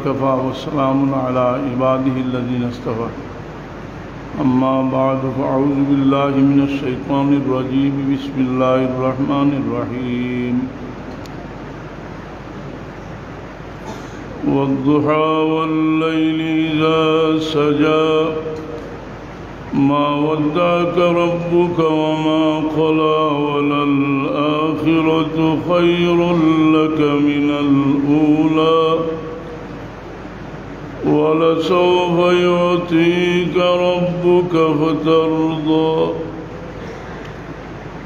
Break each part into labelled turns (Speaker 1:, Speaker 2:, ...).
Speaker 1: वकफ़ा वस्सलामुन अला इबादिहिल्लज़ीना इस्तफ़ा अम्मा बाद फ़अऊज़ु बिल्लाहि मिनश शैतानिर रजीम बिस्मिल्लाहिर रहमानिर रहीम वद्दुहा वल्लैलि इज़ा सजा मा वद्दअक रब्बुक वमा क़ला वलल आखिरतु खैरुल लक मिनल ऊला वलसौफ युअतीक रब्बुक फतर्दा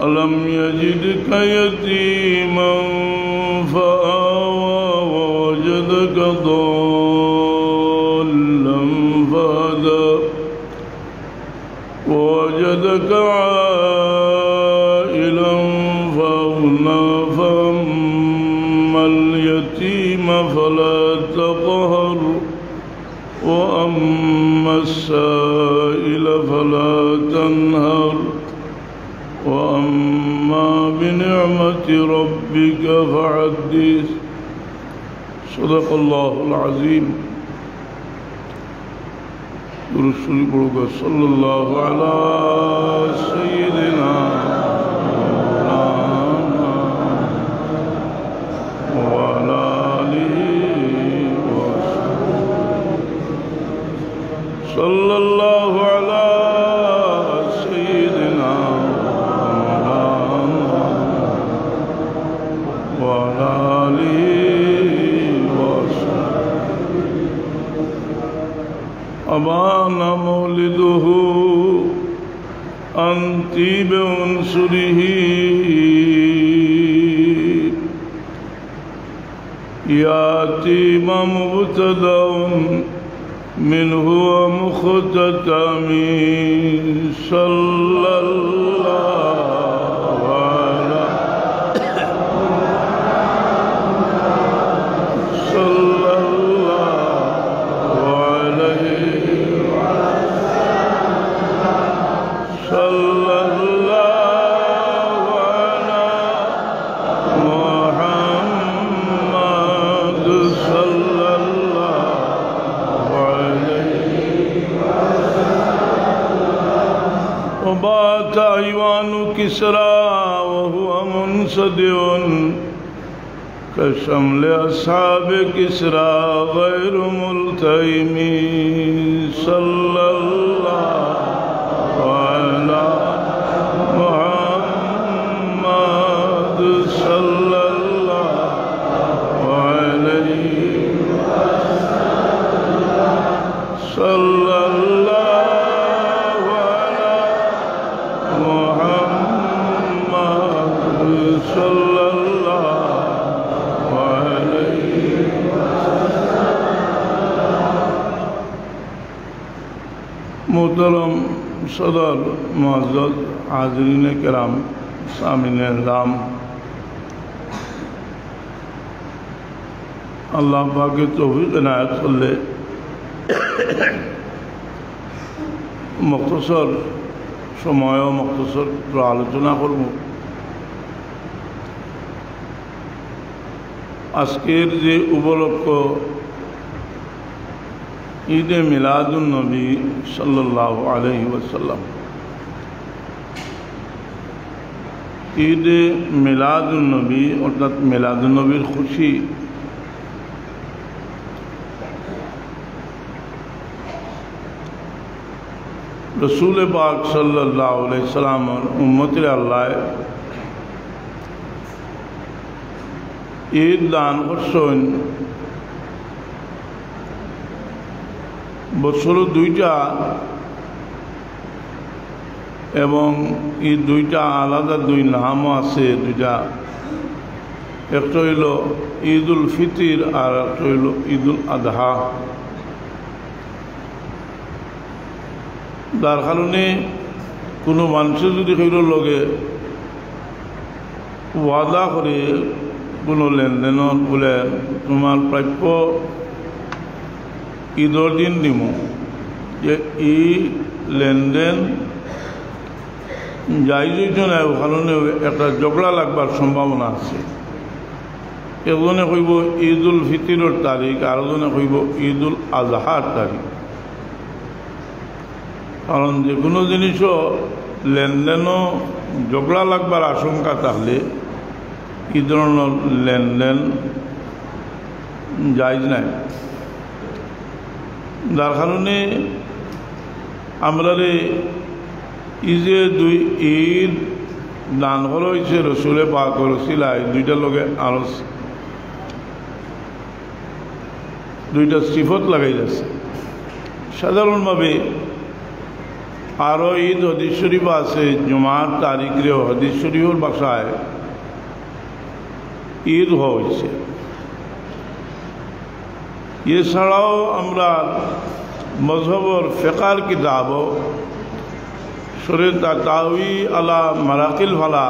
Speaker 1: अलम यजिदक यतीमन फआवा ववजदक ضالًا फहदा ववजदक आइलन फअगना फअम्मल यतीम फला तक़हर वअम्मा अस्साइल फला तन्हर वअम्मा बिनिअमति रब्बिक फहद्दिस सदक़ल्लाहुल अज़ीम। दुरूद पढ़ो सल्लल्लाहु अलैहि सय्यिदिना सल्लल्लाहु अला सय्यिदिना व अला आलिहि वसहबिहि। अबाना मौलिदुहु अन तीब उन्सुरिही यातीमा मुब्तदउन मिन्हु मुख्ततमी सल्लल्लाहु अलैहि मुहम्मद बात ईवानु किसरा वहुवा मुनसदिउन कशमल अस्हाब किसरा गैरु मुल्तइमी सल्लल्लाहु अला मुहम्मद सल्लल्लाहु अलैहि सल्लल्लाहु मोहतरम सदर मुअज़्ज़ज़ हाज़रीन किराम सामिन निज़ाम, अल्लाह पाक के तौफ़ीक़ इनायत फज़ले मुख्तसर समय मुख्तसर आलोचना करब। आजकेर जे उपलक्ष ईद मिलादुन नबी सल्लल्लाहु अलैहि वसल्लम, ईद मिलादुन नबी अर्थात मिलादुन नबीर खुशी रसूल पाक सल्लल्लाहु अलैहि वसल्लम उम्मत अल्लाह ईद दान करছেন বছর দুইটা এবং এই দুইটা আলাদা দুই নামও আছে দুইটা, একটা হইল ঈদুল ফিতর আর একটা হইল ঈদুল আযহা। যার কারণে কোনো মানুষের যদি সেইগুলোর লগে ওয়াদা করে কোনো লেনদেনত বলে তোমার প্রাপ্য ঈদর দিন দিব, যে এই লেনদেন জায়জ হইতো না, ওখানে একটা ঝগড়া লাগবার সম্ভাবনা আছে। একজনে কইব ঈদুল ফিতরের তারিখ, আরেকজনে কইব ঈদুল আজহার তারিখ। কারণ যে কোনো জিনিসও লেনদেনও ঝগড়া লাগবার আশঙ্কা থাকলে এই ধরনের লেনদেন জায়েজ নাই। যার কারণে আমরা এই যে দুই ঈদ দান করা হয়েছে রসুলে পাক রসিলায়, দুইটার লগে আরো দুইটা সিফত লাগাই যাচ্ছে। সাধারণভাবে আরও ঈদ হদিস শরীফ আছে, জুমার তারিখেও হদিস শরীফের ভাষায় ঈদ হয়েছে। এছাড়াও আমরা মজহবর ফিকার কিতাব শরীয়ত তাওয়ি আলা মারাকিল ফালা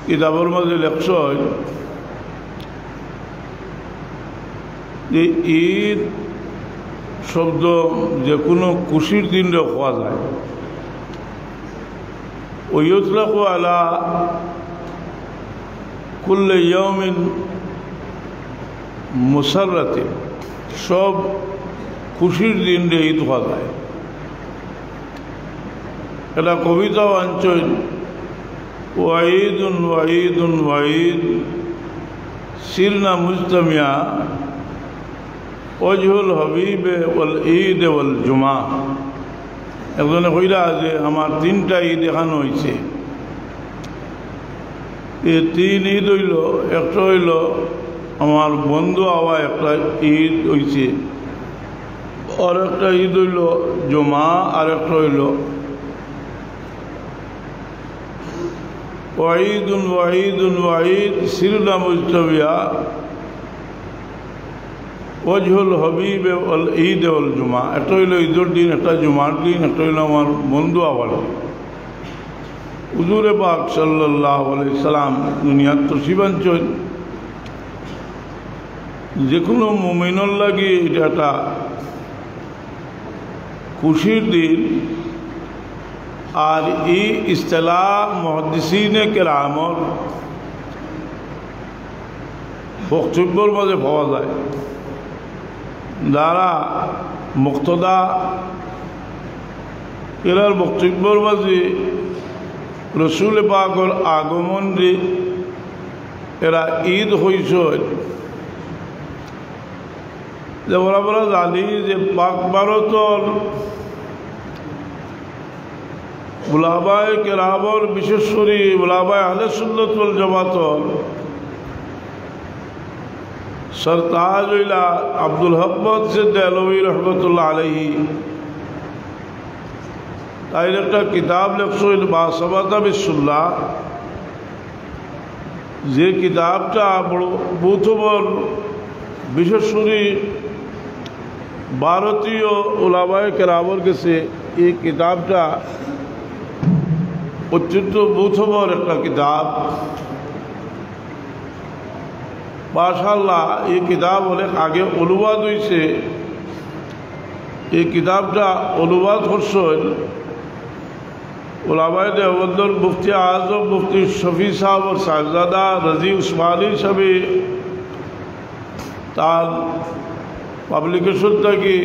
Speaker 1: কিতাবের মধ্যে লেখছ যে ঈদ শব্দ যে কোনো খুশির দিনরে হওয়া যায়। ওয়ুতলাকু আলা কুল্লি ইয়াউমিন মুসাররাতিন, সব খুশির দিনরে ঈদ হওয়া যায়। এটা কবিতা অঞ্চল ওয়াঈদুন ওয়াঈদুন ওয়াঈদ সিরনা মুজতামিয়া ওজহুল হবিবে ওয়াল ঈদ ওয়াল জুমা। একজনে কইরা যে আমার তিনটা ঈদ এখানে হয়েছে। এই তিন ঈদ হইল, একটা হইল আমার বন্ধু আওয়া একটা ঈদ হয়েছে, আর একটা ঈদ হইল জুমা, আর একটা হইল ওয়াঈদুন ওয়াঈদুন ওয়াঈদ সিরনা মুজতামিয়া ওজহুল হবিব ওয়াল ঈদ ওয়াল জুমা। একটা হইল ঈদের দিন, একটা জুমার দিন, একটা হইল আমার বন্ধু আওয়ার দিন। হুজুরে পাক সাল্লাল্লাহু আলাইহি সাল্লাম দুনিয়ার তসিবাঞ্চল যে কোনো মুমিনের লাগে এটা একটা খুশির দিন। আর এই ইস্তেলাহ মুহাদ্দিসিনে কেরামর বক্তব্যের মাঝে পাওয়া যায়, যারা মুক্তদা এরার বক্তব্যের মাঝে রসুল পাকের আগমন যে এরা ঈদ হয়েছে। যে বরাবর জানি যে পাক ভারতর উলামায়ে কেরামর, বিশেষ করে উলামায়ে আহলে সুন্নাত ওয়াল জামাতর সরতাজ হইলা আব্দুল হক মুহসিন দেহলভী রহমতুল্লাহ আলাইহি, তাই একটা কিতাব লেখছেন বাসাবাতা বিসুল্লাহ। যে কিতাবটা বহুতবর বিশেষ করে ভারতীয় উলামায়ে কেরামর কাছে এই কিতাবটা অত্যন্ত বহুতবর একটা কিতাব। মাশাআল্লাহ এই কিতাব অনেক আগে অনুবাদ হয়েছে। এই কিতাবটা অনুবাদ করছেন উলামায়ে দেওবন্দর মুফতি আজম মুফতি শফি সাহেব और साहिबजादा रजी उस्मानी সাহেব তার পাবলিকেশন থেকে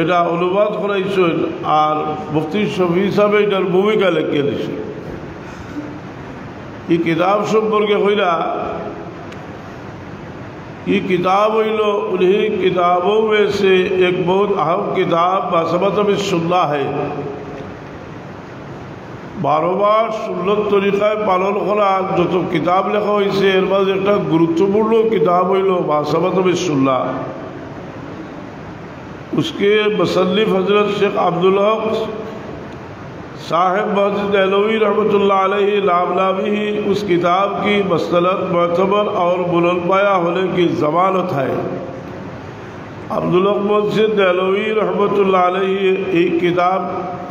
Speaker 1: এটা অনুবাদ করাইছেন। আর মুফতি শফি সাহেব এটার ভূমিকা লিখে দিয়েছেন। এই কিতাব সম্পর্কে হইলা ये किताब हईल उन्हीं किताबों में से एक बहुत अहम किताब बासमत बिस्सुन्नाह है। बारोबार सुन्नत तरीकाय पालन करा जो किताब लेखा হয়েছে এর মাঝে একটা গুরুত্বপূর্ণ किताब हईल बासमत बिस्सुन्नाह। उसके मुसन्निफ हजरत शेख अब्दुल हक साहिब मस्जिद देहलवी रहमतुल्लाह अलैहि नामनामी उस किताब की मसलत मोतबर और बुलंदपाया होने की ज़मानत है। अब्दुल हक मस्जिद देहलवी रहमतुल्लाह अलैहि एक किताब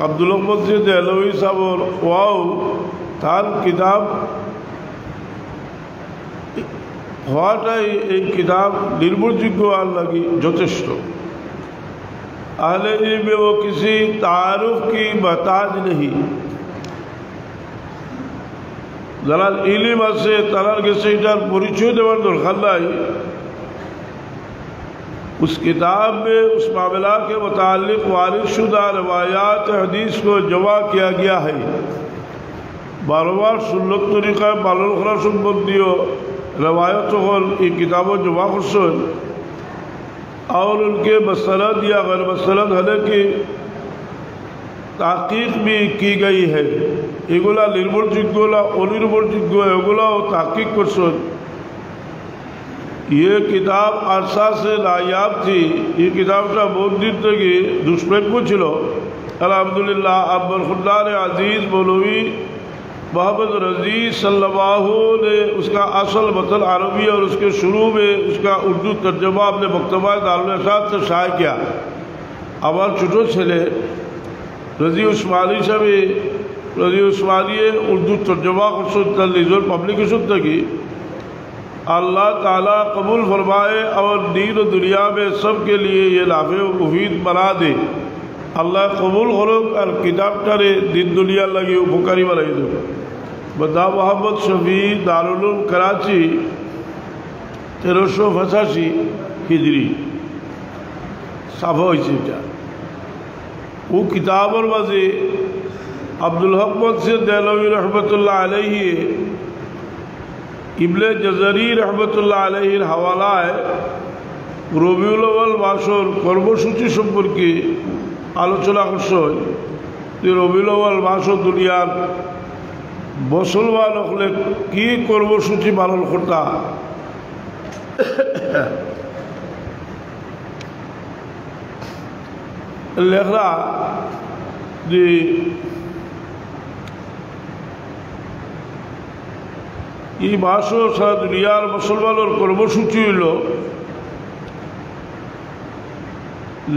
Speaker 1: अब्दुल हक मस्जिद देहलवी साहब वाओ तार किताब হওয়াটাই এই किताब নির্ভরযোগ্য আর লাগি যথেষ্ট। अहले इल्म में वो किसी तारुफ की महताज नहीं। যারা ইলিম আছে তারার কাছে এটার পরিচয় দেওয়ার দরকার নাই। उस किताब में उस मामला के मुताल्लिक़ वारिद शुदा रवायात हदीस को जमा किया गया है। बार बार सुन्नत तरीक़ा पालन करा सम्बन्धीय रवायत ये किताबों जमा करसन और उनके मसलत या गैर मसलत होने की ताक़ीक़ भी की गई है। एगुला निर्भरযোগ্য अनिर्भरযোগ্য एगुला ताक़ीक़ करसन। ये किताब अरसा से नायाब थी। ये किताबटा बहुत दिन तक दुष्प्राप्य छिलो। अल्हम्दुलिल्लाह अब बरखुरदार अजीज़ मौलवी मोहम्मद रज़ी सल्लल्लाहु ने उसका असल मतन अरबी और उसके शुरू में उसका उर्दू तर्जमा अपने मकतबा दारुल इरशाद से शाये किया। हमारे छोटो छेले रज़ी उस्मानी साहब रज़ी उस्मानी उर्दू तर्जमा कर पब्लिकेशन तक अल्लाह ताला कबूल फरमाए और दीन और दुनिया में सब के लिए ये नाफ़े मुफीद बना दे। अल्लाह कबूल करो और किताब करे दिन दुनिया लगी उपकारी बनाई दो। बदा मोहम्मद शफी दारुल उलूम कराची 1385 हिजरी साफा होइছে। वो किताबर मजे अब्दुल हक मुहसिन देहलवी रहमतुल्लाह अलैहि इब्ने जज़री रहमतुल्लाह अलैहिर हवालाয় রবিউল আউয়াল মাসের কর্মসূচি সম্পর্কে আলোচনা করছেন। যে রবিউল আউয়াল মাস দুনিয়ার মুসলমান হলে কি কর্মসূচি পালন করতা। লেখরা যে ये मासों सारा दुनियार मुसलमानों कर्मसूची हलो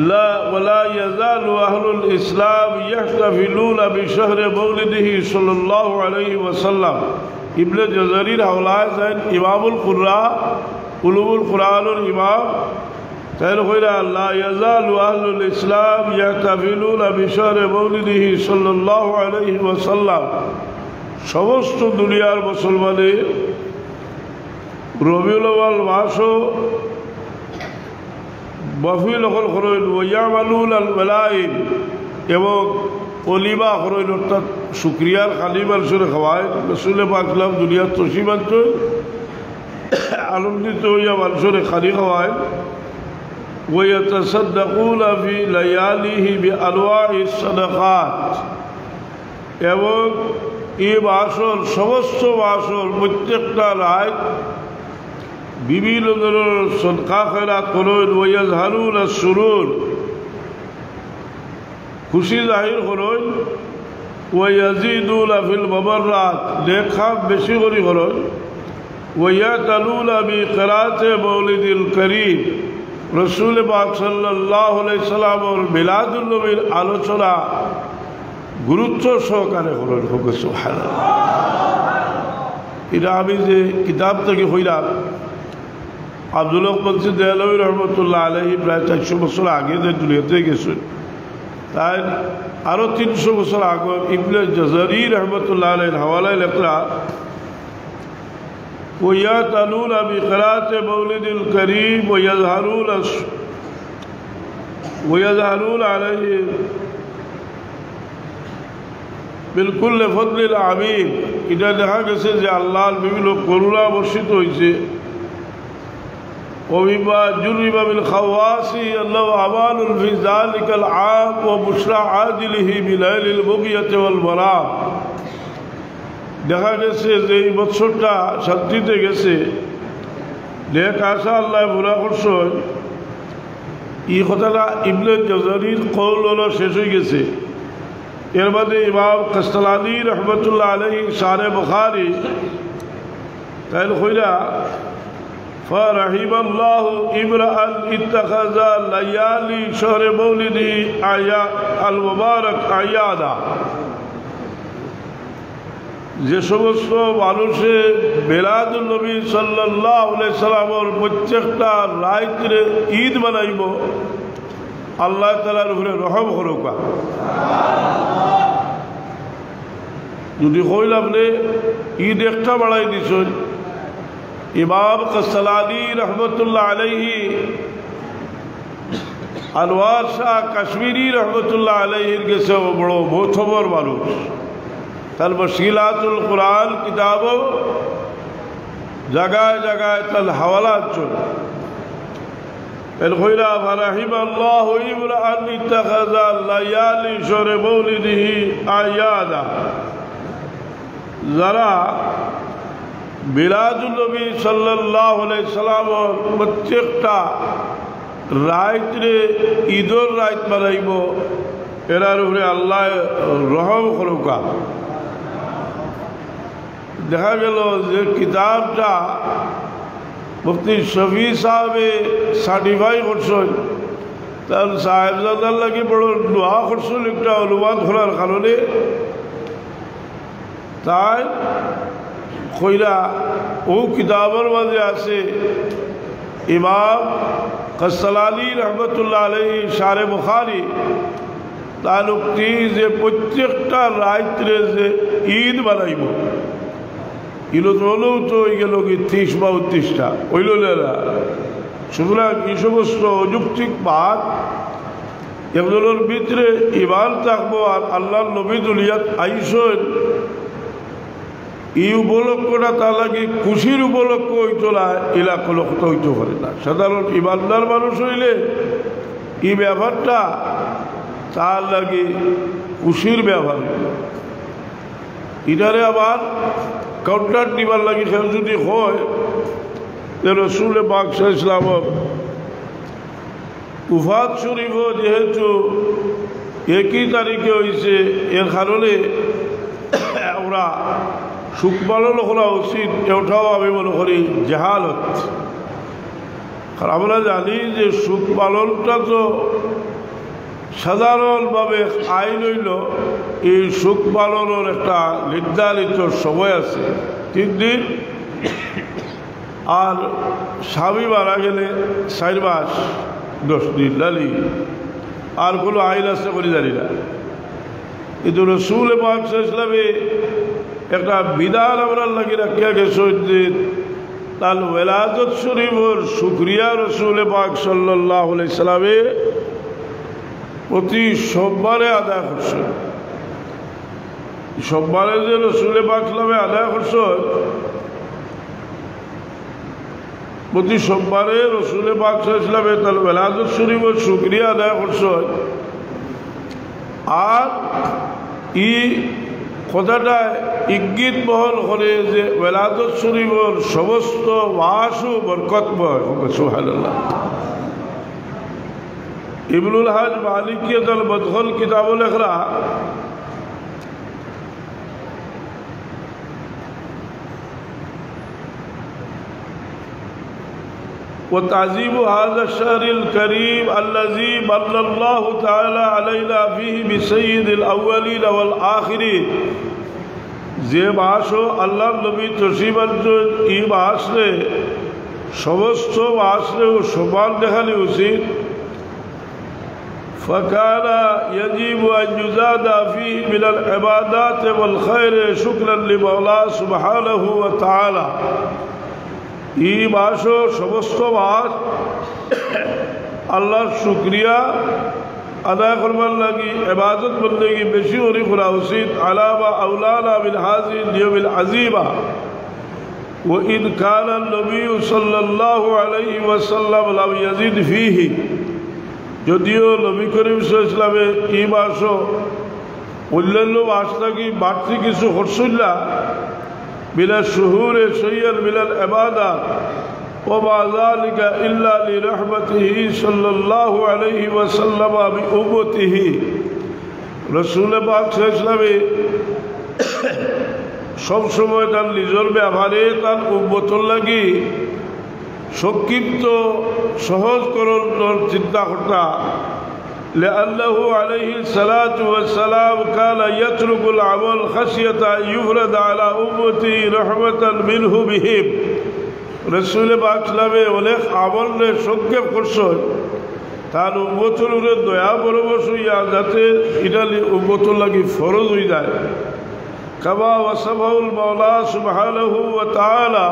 Speaker 1: ला वला यज़ालु अहलुल इस्लाम यहतफिलूना बिशहर मौलिदिही सल्लल्लाहु अलैहि वसल्लम। इब्ने जज़री हवालाए हैं इमामुल कुर्रा उलूमुल कुरानुल इमाम तैन खोइरा ला यज़ालु अहलुल इस्लाम यहतफिलूना बिशहर मौलिदिही सल्लल्लाहु अलैहि वसल्लम। समस्त दुनियार मुसलमाने रबिउल अव्वल मासो महफिल करें वयामालून अल मलाइम एवं ओलिमा करें अर्थात शुक्रियार खाली मानसरे खावाय। रसूल पाक दुनिया तोषी मानते आनंदित हइया मानसरे खाली खावाय। वयतसद्दक़ून फी लयालिही बिअनवाइस सदक़ात एवं ये मासर समस्त मासर प्रत्येकटा रात विभिन्न धरनेर सदका खैरात करें। वयज़हारुन अस्सुरूर खुशी जाहिर करें। वयज़ीदूना फिल मबर्रात नेक काम बेशी करी करें। वयतलूना बिक़िराअति मौलिदिल करीम रसूल पाक सल्लल्लाहु अलैहि वसल्लम और मिलादुन नबीर आलोचना गुरुत्व सहकारे करें। सुबहानाल्लाह। এটা আমি যে কিতাব থেকে হইলাম আব্দুল হক মুহসিন দেহলভী রহমতুল্লাহ আলাইহি প্রায় 400 বছর আগে যে দুনিয়াতে গেছেন তাই আরও 300 বছর আগে ইবনে জজরি রহমতুল্লাহ আলাইহির হাওয়ালায় লেখা ওয়ায়াতালুনা বিকিরাআতি মৌলিদিল করিম ওয়াyazharuna আলাইহি बिल्कुल फजल आमीन। इटा देखा गए जे आल्लाह विभिन्न करुणा बर्षित होइছে। वबिमा जुरिबा बिल खवासी अल्लाह अमानुल फी जालिकल आम व बुशरा आजिलिही बिलैलिल बुगियति वल मराम। देखा गए जे এই বছরটা শান্তিতে গেছে নেক আশা আল্লাহ পুরা করছেন। এই কথাটা ইবনে জজরির কওল হলো শেষ হয়ে গেছে। एर मध्य इमाम कस्तलानी रहमतुल्लाह अलैहि शारे बुखारी तैन खोइला फरहिमल्लाहु इम्राअन इत्तखज़ा लयाली शहर मौलिदी आया अल मुबारक आयादा। যে সমস্ত মানুষে মিলাদুন নবী সাল্লাল্লাহু আলাইহি সাল্লামের প্রত্যেকটা রাইতে ঈদ বানাইব আল্লাহ তাআলার উপরে রহম করুক। যদি কইল আপনি ঈদ একটা বাড়াই দিছেন ইমাম কাসসালানি রহমতুল্লাহ আলাইহি আনোয়ার শাহ কাশ্মীরি রহমতুল্লাহ আলাইহির কাছে বড় মোথবর মানুষ তার মুশকিলাতুল কুরআন কিতাবও জায়গায় জায়গায় তার হাওয়ালাত চলে الخيرا فرحم الله امرأ اتخذ الليالي شهر مولده أعيادا যারা মিলাদুন নবী সাল্লাল্লাহু আলাইহি সাল্লাম প্রত্যেকটা রাইতে ঈদের রাত বানাইব এরার উপরে আল্লাহ রহম করুকা দেখা গেল যে কিতাবটা মুফতি শফি সাহেবে সার্টিফাই করছেন তার সাহেবজাদার লাগে বড় দোয়া করছেন একটা অনুবাদ করার কারণে তাই কইরা ও কিতাবের মাঝে আছে ইমাম কাসসালানি রহমতুল্লাহ আলাইহি শারে বুখারী তার উক্তি যে প্রত্যেকটা রাত্রে যে ঈদ বানাইব ইলো তো ওই গেল কি 30 বা 29টা ওইল না সুতরাং এই সমস্ত অযৌক্তিক বাদ এগুলোর ভিতরে ইমান থাকবো আর আল্লাহর নবী দুনিয়াত আইসেন এই উপলক্ষটা তার লাগে খুশির উপলক্ষ হইতো না এলাকা লক্ষ হইতে পারে না সাধারণ ইমানদার মানুষ হইলে এই ব্যাপারটা তার লাগে খুশির ব্যাপার এটারে আবার কাউন্টার নিবার লাগে সে যদি হয় যে রসুল পাক সাল্লাল্লাহু আলাইহি ওয়াসাল্লাম উফাত শরীফ যেহেতু একই তারিখে হয়েছে এর কারণে আমরা সুখ পালন করা উচিত এটাও আমি মনে করি জাহালত কারণ আমরা জানি যে সুখ পালনটা তো সাধারণভাবে আইন হইল এই সুখ পালনের একটা নির্ধারিত সময় আছে 3 দিন আর স্বামী মারা গেলে 4 মাস 10 দিন জানি আর কোনো আইন আছে করি জানি না কিন্তু রসুল পাক সাল্লাল্লাহু আলাইহি ওয়াসাল্লামে একটা বিধান আমরা লাগি রাখিয়া গেছে যে তার ওয়ালাদত শরীফের শুকরিয়া রসুল পাক সাল্লাল্লাহু আলাইহি ওয়াসাল্লামে প্রতি সোমবারে আদায় করছে সোমবারে যে রসুল পাক সাল্লামে আদায় করছে প্রতি সোমবারে রসুল পাক সাল্লাল্লাহু আলাইহি ওয়াসাল্লামে তার ওয়ালাদত শরীফের শুকরিয়া আদায় করছে আর এই কথাটা ইঙ্গিত বহন করে যে ওয়ালাদত শরীফের সমস্ত মাসও বরকতময় সুবহানাল্লাহ ইবনুল হাজ মালিকিয়াত আল মদখল কিতাবুল ইকরা وتعظيم هذا الشهر الكريم الذي من الله تعالى علينا فيه بسيد الأولين والآخرين যে মাসও আল্লাহর নবী তশরিফ আনছেন এই মাসে সমস্ত মাসেও সমান দেখানো উচিত فكان يجب أن يزاد فيه من العبادات والخير شكرا لمولاه سبحانه وتعالى এই মাসও সমস্ত মাস আল্লাহর শুকরিয়া আদায় করবার লাগি ইবাদত বন্দেগী বেশি করা উচিত আলামা আউলানা বিল হাযিল ইয়াউমিল আযীমা وإن كان النبي صلى الله عليه وسلم لم يزد فيه যদিও নবী করিম সাল্লাল্লাহু আলাইহি ওয়াসাল্লামে এই মাসও অন্যান্য মাস থেকে বাড়তি কিছু করছেন না মিনা শুহুরে সৈয়দ মিনাল ইবাদাত وما ذلك إلا لرحمته صلى الله عليه وسلم بأمته رسول পাক সাল্লাল্লাহু আলাইহি ওয়াসাল্লামে সব সময় তার নিজের ব্যাপারে তার উম্মতের লাগি সংক্ষিপ্ত সহজকরণ চিন্তা করতা لأنه عليه الصلاة والسلام كان يترك العمل خشية أن يفرض على أمته رحمة منه بهم রসুল পাক সাল্লাল্লাহু অনেক আমলে সংক্ষেপ করছেন তার উম্মতের উপরে দয়া পরবশ হইয়া যাতে এটা উম্মতের লাগি ফরজ হয়ে যায় كما وصفه المولى سبحانه وتعالى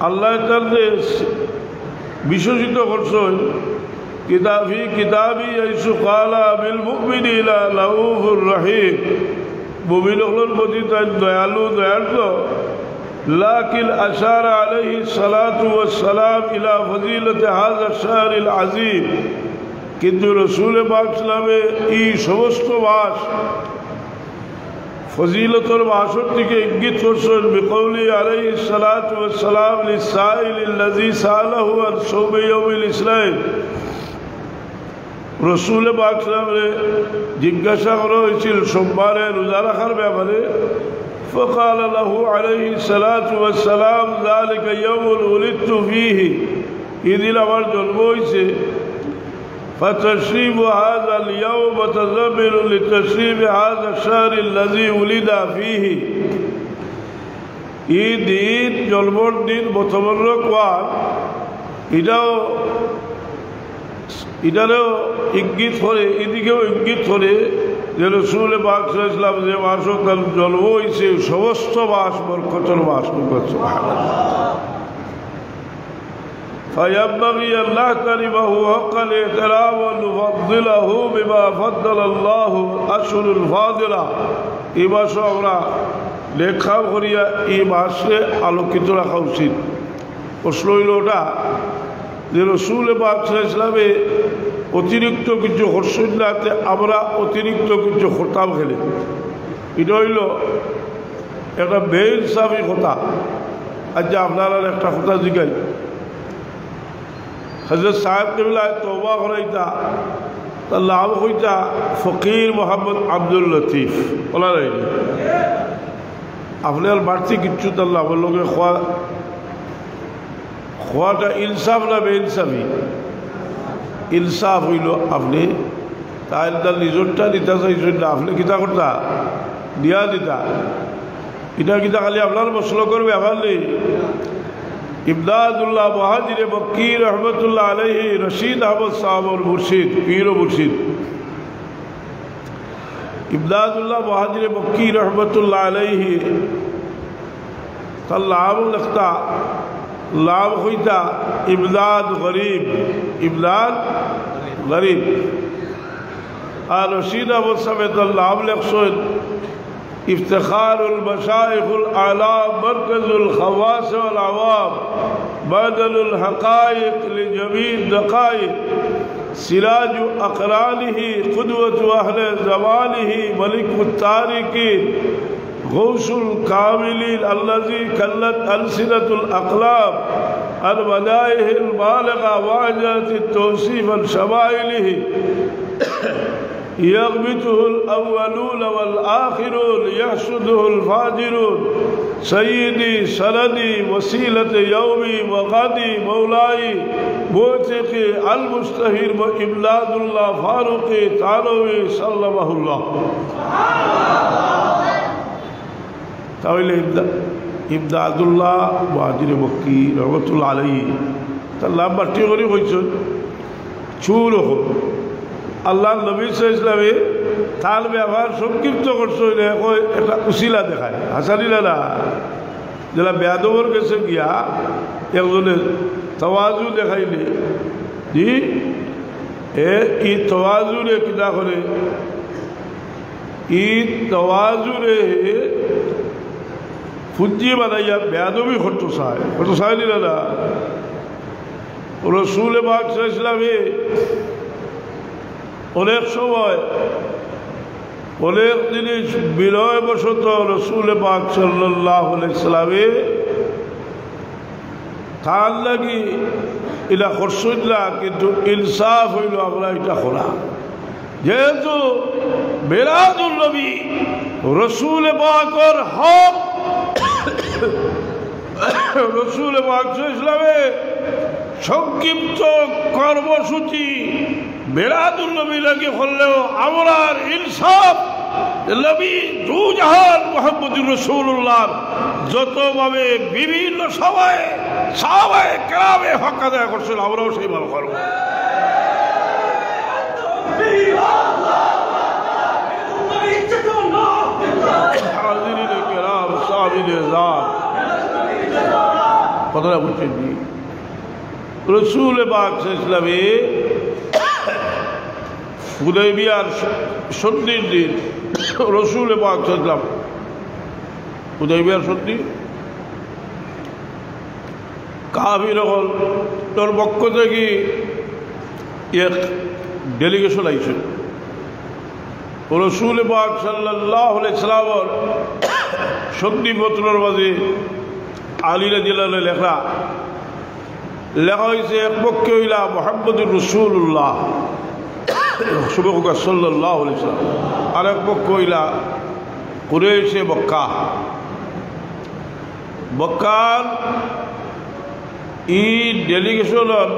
Speaker 1: আল্লাহ তাআলা বিশ্বজিত করছেন কিতাবি আইসু কালা বিল মুমিনিনা লাউফুর রহিম মুমিনদের প্রতি তার দয়ালু দয়ার্দ্র লাকিন আশারা আলাইহি সালাতু ওয়াস সালাম ইলা ফজিলতি হাযা শাহরিল আযীম কিন্তু রাসূল পাক সাল্লাল্লাহু এই সমস্ত মাস ফজিলতর মাসের দিকে ইঙ্গিত করছেন বিকৌলি আলাইহি সালাতু ওয়াস সালাম লিসাইলিল্লাযী সালাহু আন সাওমি ইয়াউমিল ইসলাম রাসূল পাক সাল্লাল্লাহু জিজ্ঞাসা করা হয়েছিল সোমবারে রোজা রাখার ব্যাপারে فقال له عليه الصلاة والسلام ذلك يوم ولدت فيه إذن আমার জন্ম হয়েছে فتشريف هذا اليوم متضمن لتشريف هذا الشهر الذي ولد فيه এই দিন জন্মের দিন মোতাবরক হওয়ার এটারও ইঙ্গিত করে এদিকেও ইঙ্গিত করে যে রাসূল পাক সাল্লাল্লাহু আলাইহি ওয়াসাল্লাম যে মাসে তার জন্ম হয়েছে সমস্ত মাস বরকতের মাস সুবহানাল্লাহ فينبغي أن نحترمه حق الاحترام ونفضله بما فضل الله أشهر الفاضلة এই মাসে আমরা লেখা করিয়া এই মাসে আলোকিত রাখা উচিত প্রশ্ন হইল ওটা যে রাসূল পাক সাল্লাল্লাহু আলাইহি ওয়াসাল্লামে অতিরিক্ত কিছু হর্ষিল্লাতে আমরা অতিরিক্ত কিছু খতাম খেলি এটা হইল একটা বেইনসাফি কথা আজ আপনারা একটা কথা জিজ্ঞাই হযরত সাহেব কেবলা তওবা করাইতা তার নাম হইতা ফকির মোহাম্মদ আব্দুল লতিফ বলা নাই আপনার বাড়তি কিচ্ছু তার নাম লোকে খোয়াটা ইনসাফ না বেইনসাফি ইনসাফ হইল আপনি তাই তার নিজরটা দিতা চাইছেন না আপনি কিতা করতা দিয়া দিতা এটা কিতা খালি আপনার মশলা করবে আবার নেই ইমদাদুল্লাহ মুহাজির মক্কি রহমতুল্লাহ আলাইহি রশিদ আহমদ সাহাবর মুর্শিদ পীর ও মুর্শিদ ইমদাদুল্লাহ মুহাজির মক্কি রহমতুল্লাহ আলাইহি তার নাম লিখতা লাভ হইতা ইমদাদ গরিব ইমদাদ গরিব আর রশিদ আহমদ সাহেব তার নাম লিখছেন افتخار المشايخ الأعلام مركز الخواص والعوام بدل الحقائق لجميع الدقائق سراج أقرانه قدوة أهل زمانه ملك التاركين غوث الكاملين الذي كلت ألسنة الأقلام عن مدائه البالغة وعجلة التوصيف عن شمائله يغبطه الأولون والآخرون يحسده الفاجرون سيدي سندي وسيلة يومي وغدي مولاي موثقي المستهير إمداد الله فاروقي تعالوي سلمه الله তাহলে ইমদাদুল্লাহ মুহাজির মক্কি রহমতুল্লাহ আলাইহি তার নাম বাটি করে হয়েছেন চুর হোক আল্লাহ নবী সাল্লাল্লাহু আলাইহি তার ব্যবহার সংক্ষিপ্ত করছে একটা উসিলা দেখায় হাসানিলা না যারা বেয়াদবর কাছে গিয়া একজনে তাওয়াজু দেখাইলে জি এই তাওয়াজুরে কিনা করে এই তাওয়াজুরে ফুজি বানাইয়া বেয়াদবি করতে চায় নিলা না রাসূল পাক সাল্লাল্লাহু আলাইহি অনেক সময় অনেক জিনিস বিনয় বশত রাসূল পাক সাল্লাল্লাহু আলাইহি ওয়াসাল্লামে তার লাগি এটা করছিলা কিন্তু ইনসাফ হইল আমরা এটা করা যেহেতু মিলাদুন নবী রাসূল পাকের হক রাসূল পাক সাল্লাল্লাহু আলাইহি সংক্ষিপ্ত কর্মসূচি মিলাদুন নবী লাগে হলেও আমরার ইনসাফ নবী দু জাহান মুহাম্মদুর রাসূলুল্লাহ যতভাবে বিভিন্ন সময়ে সাহাবায়ে কেরামে হক আদায় করছেন আমরাও সেইভাবে করব हाज़िरीन किराम साबिल ज़ात पता पूछें जी रसूल पाक सल्लल्लाहु अलैहि वसल्लम हुदैबियार সন্ধির দিন রসুল পাক সাল্লাল্লাহু হুদাইবিয়ার সন্ধি কাফিরগণ তোর পক্ষ থেকে এক ডেলিগেশন আইছে রসুল পাক সাল্লাল্লাহু আলাইহি সাল্লামের সন্ধিপত্রের মাঝে আলী রাদিয়াল্লাহু আনহু লেখা হয়েছে এক পক্ষে হইলা মুহাম্মদুর রাসূলুল্লাহ সাল্লাল্লাহু আলাইহি ওয়াসাল্লাম আর এক পক্ষ হইলা কুরাইশে মক্কার ই ডেলিগেশনের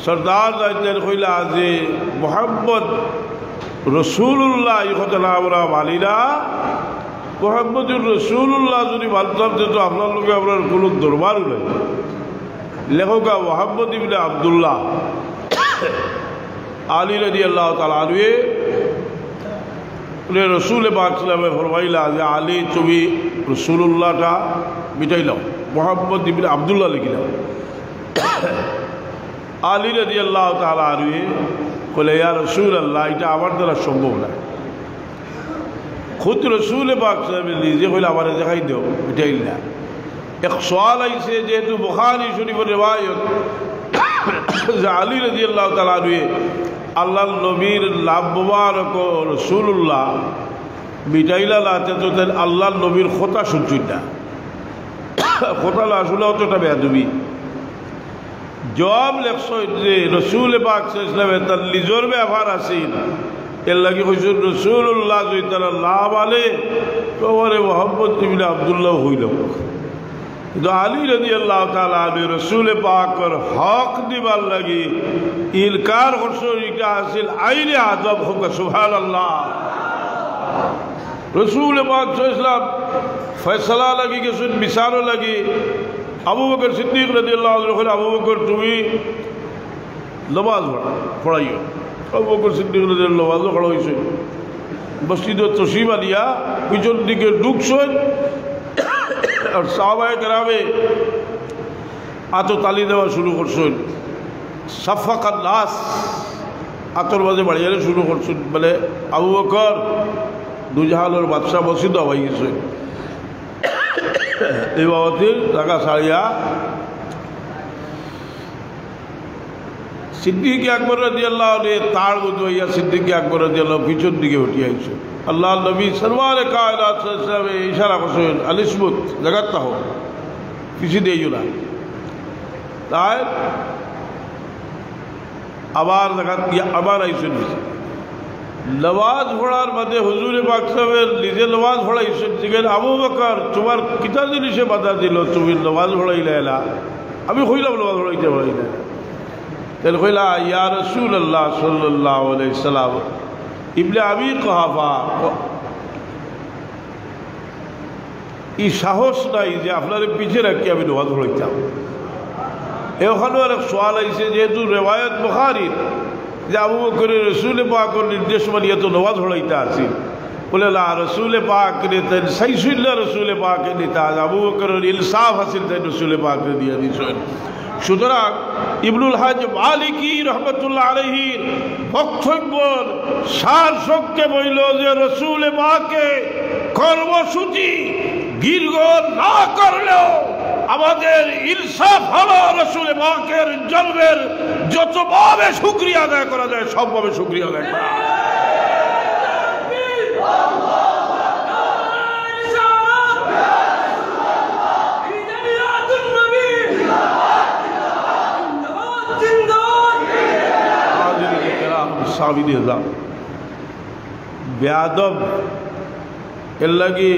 Speaker 1: সর্দার দায়িত্বের হইলা যে মুহাম্মদ রাসূলুল্লাহ এই কথা আমরা মানি না মুহাম্মদুর রাসূলুল্লাহ যদি মানতাম তো আপনার লোকে আপনার কোনো দরবারও নেই লেখকা মুহাম্মদ ইবনে আব্দুল্লাহ আলী রাদিয়াল্লাহু তাআলা আনহু রসুল পাক সাল্লাল্লাহু আলাইহি ফরমাইলা যে আলী তুমি রাসূলুল্লাহটা মিটাই নাও মুহাম্মদ ইবনে আব্দুল্লাহ লিখে নাও আলী রাদিয়াল্লাহু তাআলা আনহু বলে ইয়া রাসূলুল্লাহ এটা আমার দ্বারা সম্ভব না খুদ রসুল পাক সাল্লাল্লাহু নিজে কইলা আমারে দেখাই দাও মিটাই না এক সওয়াল আইছে যেহেতু বুখারী শরীফের রিওয়ায়াত যে আলী রাদিয়াল্লাহু তাআলা আনহু আল্লাহ নবীর লাভ মুবারক রাসূলুল্লাহ মিটাইলা লাতে তো আল্লাহ নবীর কথা শুনছুই না কথা আসলে অতটা বেয়াদবি জবাব লেখছো যে রসুল পাক সাল্লাল্লাহু আলাইহি তার নিজের ব্যাপার আছিল এর লাগি কইছেন রাসূলুল্লাহ যদি তারা লাভ আলে তো ওরে মুহাম্মদ ইবনে আব্দুল্লাহ হইল কিন্তু আলী রাদিয়াল্লাহু তাআলা আনহু রাসূল পাকের হক দিবার লাগি ইনকার করছে এটা আসল আইনে আদব হোক সুবহানাল্লাহ রাসূল পাক সাল্লাল্লাহু ফয়সালা লাগি গেছেন বিচারও লাগি আবু বকর সিদ্দিক রাদিয়াল্লাহু আনহু আবু বকর তুমি নামাজ পড়াইও আবু বকর সিদ্দিক রাদিয়াল্লাহু আনহু খড়া হইছে মসজিদে তশরিফ দিয়া পিছন দিকে ঢুকছেন আর সাহাবায়ে কেরামে আততালি দেওয়া শুরু করছেন সাফাকান নাস আতর বাজে বাড়িয়ে শুরু করছেন বলে আবু বকর দুজাহানের বাদশাহ মসজিদ হয়ে গেছে এই বাবতির টাকা ছাড়িয়া সিদ্দিক আকবর রাদিয়াল্লাহু আনহু তার মতো হইয়া সিদ্দিক আকবর রাদিয়াল্লাহু পিছন দিকে উঠে আইছে আল্লাহ নবী সরওয়ারে কায়নাত সাল্লাল্লাহু আলাইহি ইশারা করছেন আলিসমুত জাগাতটা হোক কিছু দিইও না তাই আবার জাগাত আবার আইছেন নমাজ পড়ার মধ্যে হুজুর পাক সাহেবের নিজে নমাজ পড়াইছেন জিজ্ঞেস আবু বকর তোমার কিতা জিনিসে বাধা দিল তুমি নমাজ পড়াইলে না আমি কইলাম নমাজ পড়াইতে পারি না তাহলে কইলা ইয়া রাসূলুল্লাহ সাল্লাল্লাহু আলাইহি সাল্লাম ইবনে আবি কুহাফা এই সাহস নাই যে আপনার পিছে রাখি আমি নমাজ পড়াইতাম এখানে অনেক সওয়াল আইছে যেহেতু রিওয়ায়াত বুখারীর যে আবু বকরের রসুল পাকের নির্দেশ মানিয়ে তো নমাজ পড়াইতে আসি বলে না রসুল পাক নিতেন সাইসুল্লাহ রসুল পাক নিতা আবু বকরের ইনসাফ হাসিল তাই রসুল পাক দিয়ে দিয়েছেন সুতরাং ইবনুল হাজ মালিকি রহমতুল্লাহ আলাইহির বক্তব্যের সার শক্তি বইল যে রসুল পাকে কর্মসূচি দীর্ঘ না করলেও আমাদের ইনসাফ হলো রসুল পাকের জন্মের যতভাবে শুকরিয়া আদায় করা যায় সবভাবে শুকরিয়া আদায় করা বেয়াদব এর লাগি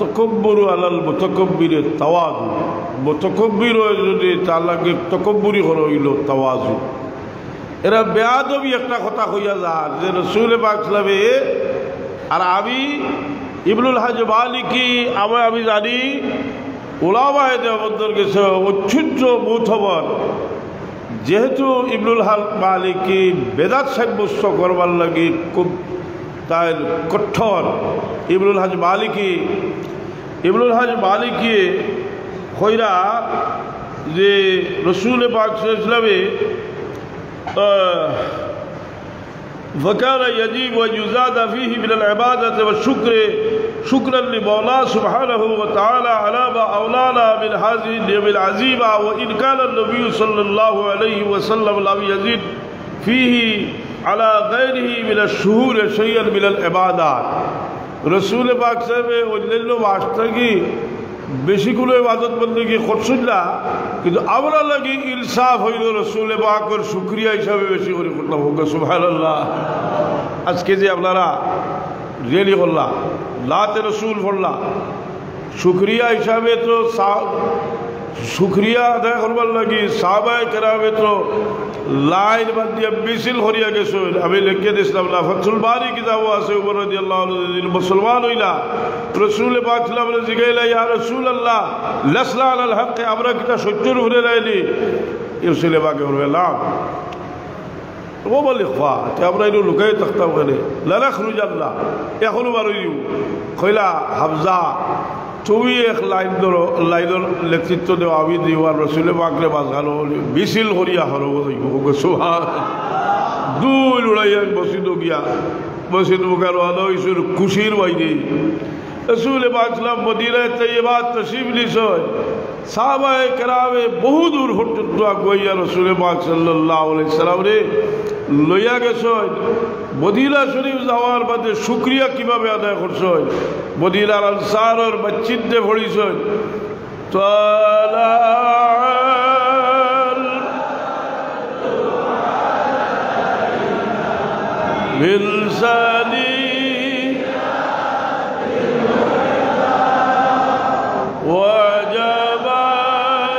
Speaker 1: তকব্বুরু আলাল মুতাকাব্বিরের তাওয়াজু মুতাকাব্বির যদি তার লাগে তকব্বুরি হইল তাওয়াজু এরা বেয়াদবি একটা কথা কইয়া যা যে রাসূল পাক সাল্লাল্লাহু আলাইহি আর আমি ইবনুল হাজ মালিকি আমি জানি উলামায়ে দেওবন্দের কাছে অত্যন্ত মুতবর যেহেতু ইবনুল হাজ মালিকি বেদাত সাব্যস্ত করবার লাগি খুব তাই কঠোর ইবনুল হজ মালিকি হইরা যে রসুল পাক সাল্লাল্লাহু আলাইহি وكان يجيب ويزاد فيه من العبادة والشكر شكرا لمولاه سبحانه وتعالى على ما أولانا من هذه النعم العظيمة وإن كان النبي صلى الله عليه وسلم لم يزيد فيه على غيره من الشهور شيئا من العبادات رسول پاک صاحب وجلل واسطہ کی বেশি কোনো ইবাদত বন্দেগী করছেন না, কিন্তু আমরা লাগি ইনসাফ হইল রসুল পাকের শুকরিয়া হিসাবে বেশি করে করলাম। সুবহানাল্লাহ। আজকে যে আপনারা রেলি করলা লাতে রসুল পড়লা শুকরিয়া হিসাবে, তো শুকরিয়া আদায় করবার লাগি সাহাবায়ে কেরামে তো লাইন বান্ধিয়া মিছিল করিয়া গেছেন। আমি লিখে দিয়েছিলাম না, ফাতহুল বারি কিতাব আছে উমর রাদিয়াল্লাহু আনহু মুসলমান হইলা রসুল পাক সাল্লাল্লাহু আলাইহি জিগাইলা ইয়া রাসূলুল্লাহ লাসনা আলাল হক, আমরা কিটা সত্যের উপরে রাইলি? রসুল পাকে বললাম ও বলে খা আমরা এর লুকাই থাকতাম ওখানে লালা খুরুজাল্লাহ এখনো বারইউ কইলা হাফজা তুমি এক লাইন ধরো, লাইনের নেতৃত্ব দেওয়া আমি দিওয়ার রসুলে পাকলে বাজানো মিছিল করিয়া হরো সুবহান দুই লড়াইয়া মসজিদ গিয়া মসজিদ মুখার আলো ইসুর খুশির বাইরে রসুল পাক সাল্লাল্লাহু আলাইহি মদিনায় তৈয়বা তশরিফ লিছয় সাহাবায়ে কেরামে বহু দূর পর্যন্ত আগুইয়া রসুল পাক সাল্লাল্লাহু আলাইহি সাল্লাম রে লইয়া গেছয়। মদিনা শরীফ যাওয়ার বাদে শুকরিয়া কিভাবে আদায় করছয়? মদিনার আনসারের মসজিদে পড়িছয় তালাল বিলসানি وجب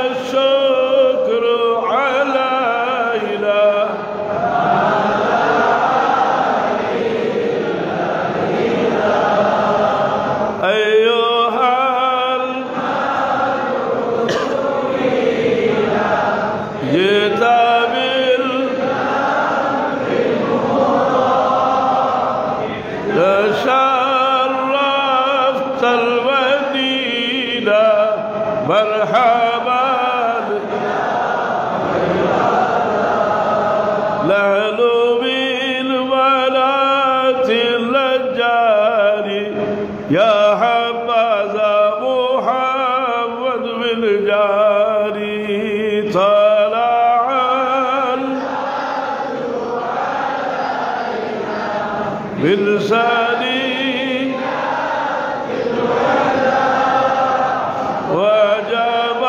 Speaker 1: الشكر علينا أيها جئت تشرفت المدينة مرحبا نحن من بنات اللجار يا حبذا محمد بالجاري طلع بلساني وجب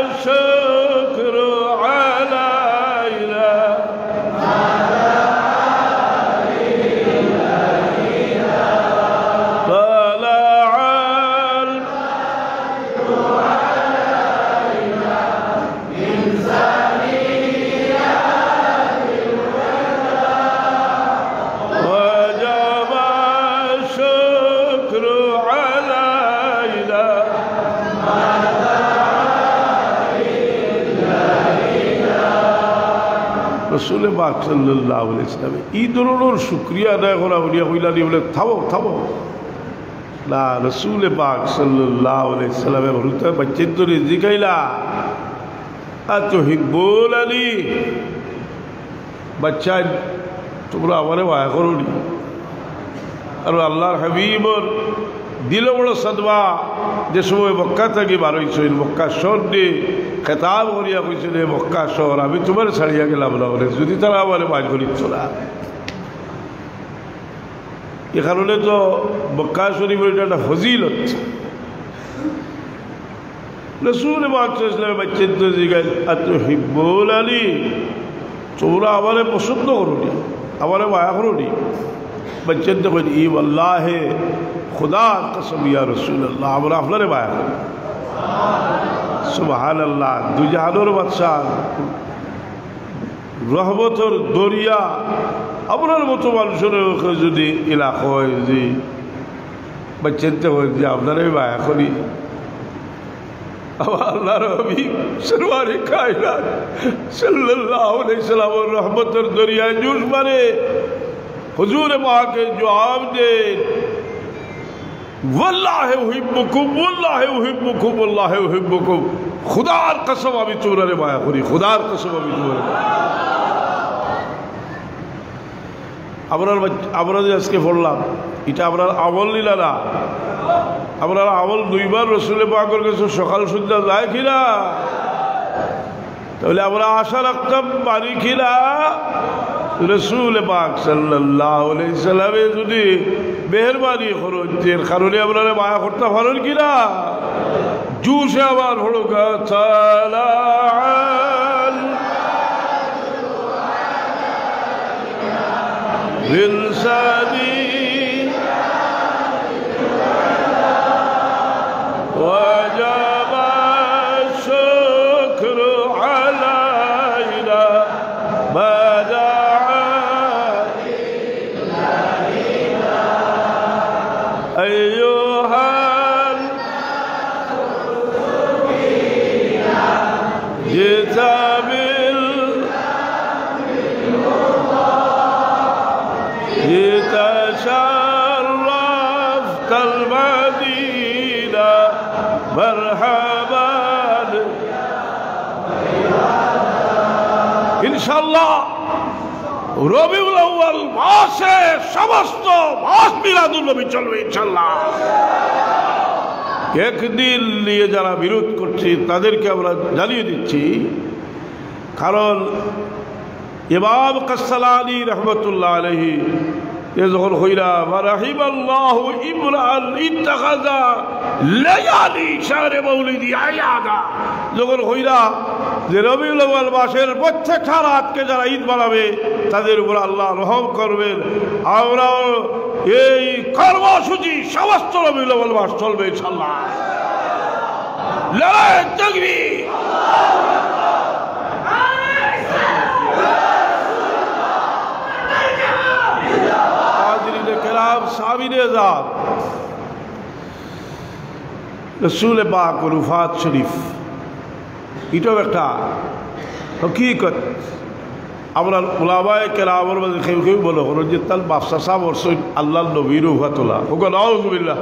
Speaker 1: الشكر علينا طلع وجب الشكر علينا রসুল পাক সাল্লাল্লাহু আলাইহি ওয়াসাল্লাম এই ধরনের শুকরিয়া আদায় করা বলিয়া হইলা নি বলে থামো না। রসুল পাক সাল্লাল্লাহু আলাইহি ওয়াসাল্লামের হরুতা বাচ্চার তো জিগাইলা আতুহিব্বুনানি, বাচ্চা তোমরা আমারে মায়া করো নি? আর আল্লাহর হাবিবর দিল বড় সদবা যে সময় মক্কা থেকে বার হইছেন, মক্কা শহর দিয়ে খেতাব করিয়া কইছেন মক্কা শহর আমি তোমার ছাড়িয়া গেলাম না বলে, যদি তারা আমার মাইল করিত না। এ কারণে তো মক্কা শরীফের এটা একটা ফজিলত। রাসূল পাক সাল্লাল্লাহু আলাইহি ওয়াসাল্লাম বাচ্চাদের জিগাইল আতুহিব্বুনানি, তোমরা আমারে পছন্দ করো নি, আমারে মায়া করো নি? বাচ্চাদের কই ই আল্লাহে খুদার কসম ইয়া রাসূলুল্লাহ আমরা আপনারে মায়া করি। সুবহানাল্লাহ। দুজাহানের বাদশাহ রহমতের দরিয়া আপনার মতো মানুষের যদি এলাকা হয় যে বাচ্চাতে হয় যে আপনারাই মায়া করি, আল্লাহর হাবিব সরওয়ারে কায়নাত সাল্লাল্লাহু আলাইহি সাল্লামের রহমতের দরিয়ায় জুস মারে हुजूर पाक जवाब दे वल्लाहि उहिब्बुकुम वल्लाहि उहिब्बुकुम वल्लाहि उहिब्बुकुम खुदार कसम আমি তোমরা মায়া করি খুদার কসম আমি তোমরা আমরা যে আজকে পড়লাম এটা আপনার আমল নিলা না আপনার আমল দুইবার রসুল পাকের কাছে সকাল সন্ধ্যা যায় কিনা তাহলে আমরা আশা রাখতাম পারি কিনা রসুল পাক সাল্লাল্লাহু আলাইহি সাল্লামে যদি মেহরবানি করতেন কারণে আপনারা মায়া করতে পারেন কিনা জুসে আবার হলো তালাল বিলসানি وجب الشكر علينا ما دعا أيها جئت جئت شرفت المدينة مرحبا ইনশাআল্লাহ রবিউল আউয়াল মাসে সমস্ত মাস মিলাদুন নবী চলবে ইনশাআল্লাহ একদিন নিয়ে যারা বিরোধ করছে তাদেরকে আমরা জানিয়ে দিচ্ছি কারণ ইমাম কাসসালানি রাহমাতুল্লাহ আলাইহি যখন হইরা রাহিমাল্লাহু ইমরান ইত্তাখাযা লায়ালি শাহরে মাউলিদি আয়াদা যখন হইরা যে রবিউল আউয়াল মাসের প্রত্যেকটা রাতকে যারা ঈদ বানাবে তাদের উপর আল্লাহ রহম করবেন আমরাও এই কর্মসূচি সমস্ত রবিউল আউয়াল মাস চলবে ইনশাআল্লাহ নারায়ে তাকবীর साबिर-ए-ज़ात रसूल पाक वफात शरीफ एटाও একটা হকিকত আমরা উলামায়ে কেরামের মধ্যে কেউ কেউ বলে হলো যে তাল বাদশা সাহেব ওরসই আল্লাহর নবীর ওয়াফাতুল্লাহ ওকে নাউযুবিল্লাহ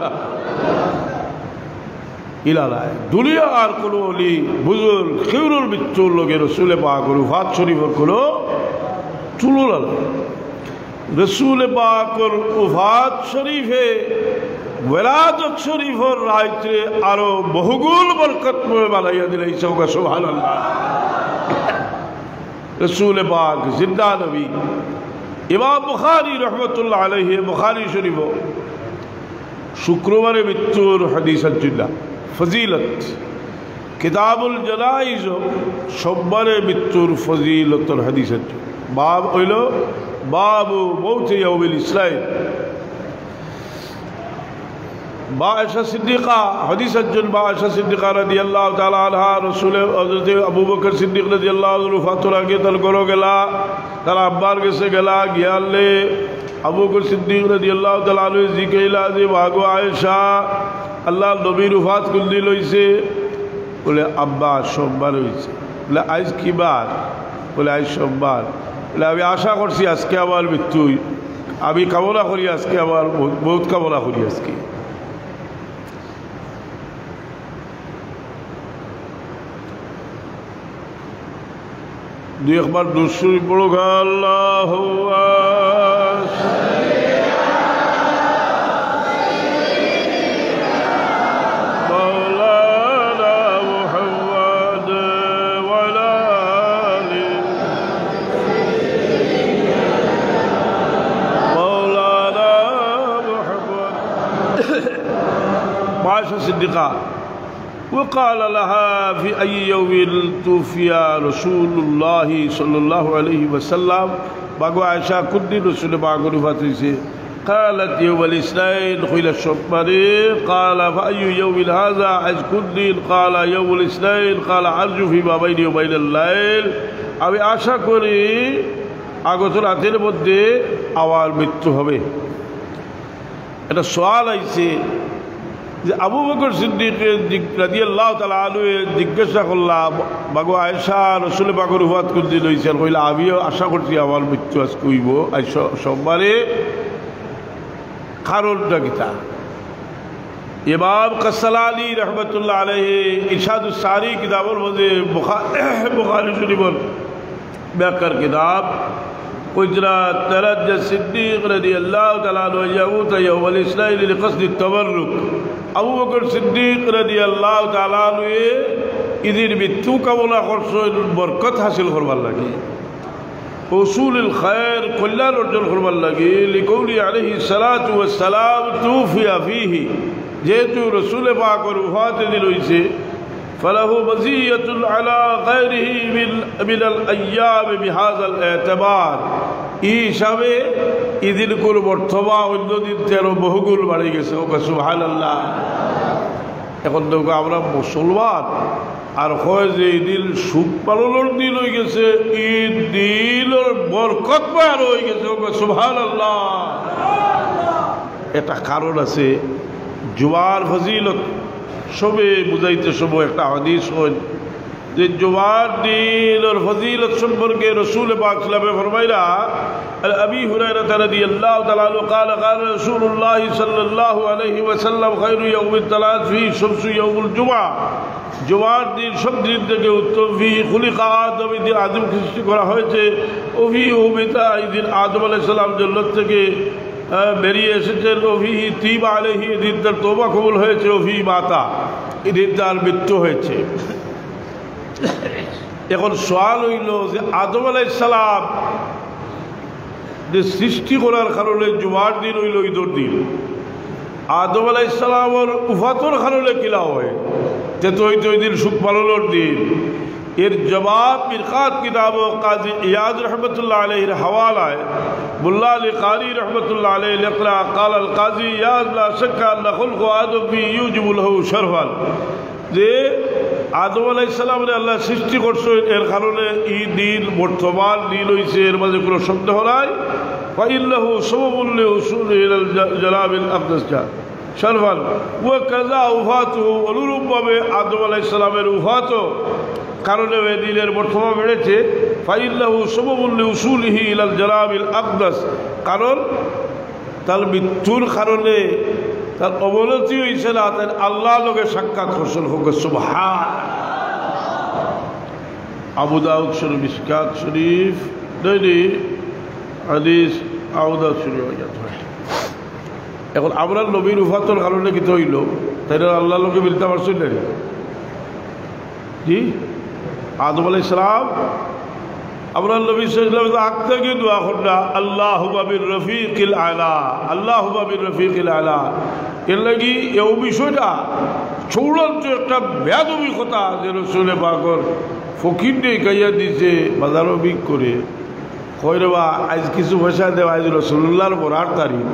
Speaker 1: ইলালায় দুনিয়া আর কোনো ওলি বুজুর্গ খেউরুর মৃত্যুর লোকে রসুল পাক ওফাত শরীফের কোনো তুলনা নেই रसूल पाकर उफात शरीफे विलादत शरीफर रायते आरो बहुगुल बरकत में बनाइया दिले इसका सुभान अल्लाह रसूल पाक जिंदा नबी इमाम बुखारी रहमतुल्लाह अलैहि बुखारी शरीफ शुक्रवार मृत्युर हदीस जिल्ला फजीलत किताबुल जनाइज सोमवार मृत्युर फजीलतुल हदीस बाब हইল बाबू मौत यौमिल इस्लाम बाइशा सिद्दीक़ा हदीस अज्जल बाइशा सिद्दीक़ा रदियल्लाहु ताला अन्हा रसूल हज़रत अबू बकर सिद्दीक़ रदियल्लाहु अन्हु फातुरा के तल करो गेला तारा अब्बार के से गेला गियाले अबू बकर सिद्दीक़ रदियल्लाहु ताला अन्हु जिकेला जे भागो आयशा अल्लाह नबीर वफात कुंदी लइसे बोले अब्बा सोमवार হইছে बोले आज की बार बोले आज सोमवार আমি আশা করছি আজকে আমার মৃত্যু আমি কামনা করি আজকে আমার বহুত কামনা করি আজকে দুই একবার দুরূদ শরীফ পড়ো আল্লাহু आयशा सिद्दीक़ा वक़ाल लहा फ़ी अय्यि यौमिन तुफ़िया रसूलुल्लाह सल्लल्लाहु अलैहि वसल्लम बागो आयशा कुद्दी रसूल बागो वफ़ात से قالت يوم الاثنين قيل الشمال قال فأي يوم هذا आज कुद्दी قال يوم الاثنين قال أرجو فيما بيني وبين الليل আমি আশা করি আগত রাতের মধ্যে আমার মৃত্যু হবে এটা সওয়াল আইছে যে আবু বকর সিদ্দিক রাদিয়াল্লাহু তাআলা আনহু জিজ্ঞাসা করলাম বাগো আয়েশা রাসূল পাকের ওফাত করতে লইছেন কইলা আমিও আশা করছি আমার মৃত্যু আজ কইব আজ সোমবারে কারণটা কিতা ইমাম কাসালানি রহমতুল্লাহ আলাইহি ইরশাদুস সারি কিতাবের মধ্যে বুখারী শরীফের ব্যাখ্যার কিতাব قدرة ترجى الصديق رضي الله تعالى عنه يموت يوم الاثنين لقصد التبرك أبو بكر الصديق رضي الله تعالى عنه إذن মৃত্যু কামনা করছেন বরকত হাসিল করবার লাগে উসুলুল খায়র কল্যাণ অর্জন করবার লাগে লিকৌলি আলাইহিস সালাতু ওয়াস সালাম তুফিয়া ফিহি যেহেতু রাসূল পাকের ওফাত দিন হইছে فله مزية على غيره من الأيام بهذا الاعتبار হিসাবে ঈদের কোন বর্তমান অন্য দিন তেরো বহুগুণ বাড়ি গেছে ওকে সুবহানাল্লাহ এখন তো আমরা মুসলমান আর হয় যে ঈদের সুখ পালনের দিন হয়ে গেছে ঈদ দিনের বরকত পার হয়ে গেছে ওকে সুবহানাল্লাহ এটা কারণ আছে জুমার ফজিলত সবে বুঝাইতে সময় একটা হাদিস হয় যে জুমার দিনের ফজিলত সম্পর্কে রাসূল পাক সাল্লাল্লাহু আলাইহি ওয়াসাল্লাম ফরমাইলা আবি হুরায়রা রাদিয়াল্লাহু তাআলা আনহু قال قال رسول الله صلى الله عليه وسلم خير يوم الثلاث فيه شمس يوم الجمعه জুমার দিন সব দিন থেকে উত্তম ফি খুলিকা আদম দিন আদম সৃষ্টি করা হয়েছে ও ফি উমিতা দিন আদম আলাইহিস সালাম জান্নাত থেকে বেরিয়ে এসেছেন ওফি তিব আলাইহি ঈদ তার তওবা কবুল হয়েছে ওফি মাতা ঈদ তার মৃত্যু হয়েছে এখন সওয়াল হইল যে আদম আলাইহিস সালাম যে সৃষ্টি করার কারণে জুমার দিন হইল ঈদের দিন আদম আলাইহিস সালামের উফাতর কারণে কিলা হয় তে তো ওই দিন সুখ পালনের দিন এর জবাব মিরকাত কিতাব কাজী ইয়াদ রহমতুল্লাহ আলাইহির হাওয়ালায় মুল্লা আলী কারি রহমতুল্লাহ আলাইহি লিখলা قال القاضي ইয়াদ লা শাক্কা আন খুলক আদম ফি ইউজিবু লাহু শারফান যে আদম আলাইহিস সালামকে আল্লাহ সৃষ্টি করছেন এর কারণে এই দিন বর্তমান দিন হইছে এর মাঝে কোনো সন্দেহ নাই ফাইল্লাহু সাবাবুল লিউসুল ইলাল জালাবিল আকদাস শারফান ওয়া কাযা উফাতুহু অনুরূপভাবে আদম আলাইহিস সালামের উফাতও কারণে ওই দিনের বর্তমান বেড়েছে ফাইল্লাহু সাবাবুল লিউসুলিহি ইলাল জালাবিল আকদাস কারণ তার মৃত্যুর কারণে তার অবনতি হয়েছে না তার আল্লাহর লগে সাক্ষাৎ হাসিল হোক সুবহান আবু দাউদ শরীফ মিশকাত শরীফ নইনি হাদিস আবু দাউদ শরীফ হয় এখন আমরা নবীর উফাতর কারণে কি হইল তাই আল্লাহর লগে মিলতে পারছেন না জি আদম আলাইহিস সালাম আমরা নবী সাল্লাল্লাহু আলাইহি ওয়াসাল্লাম আগ থেকে দোয়া করনা আল্লাহুম্মা বির রফিকিল আলা আল্লাহুম্মা বির রফিকিল আলা এর লাগি এই বিষয়টা চূড়ান্ত একটা বেয়াদবি কথা যে রাসূল পাকের ফকির দিয়ে গাইয়া দিছে বাজারও বিক করে কই রে বা আজ কিছু পয়সা দেওয়া আজ রাসূলুল্লাহর বরার তারিখ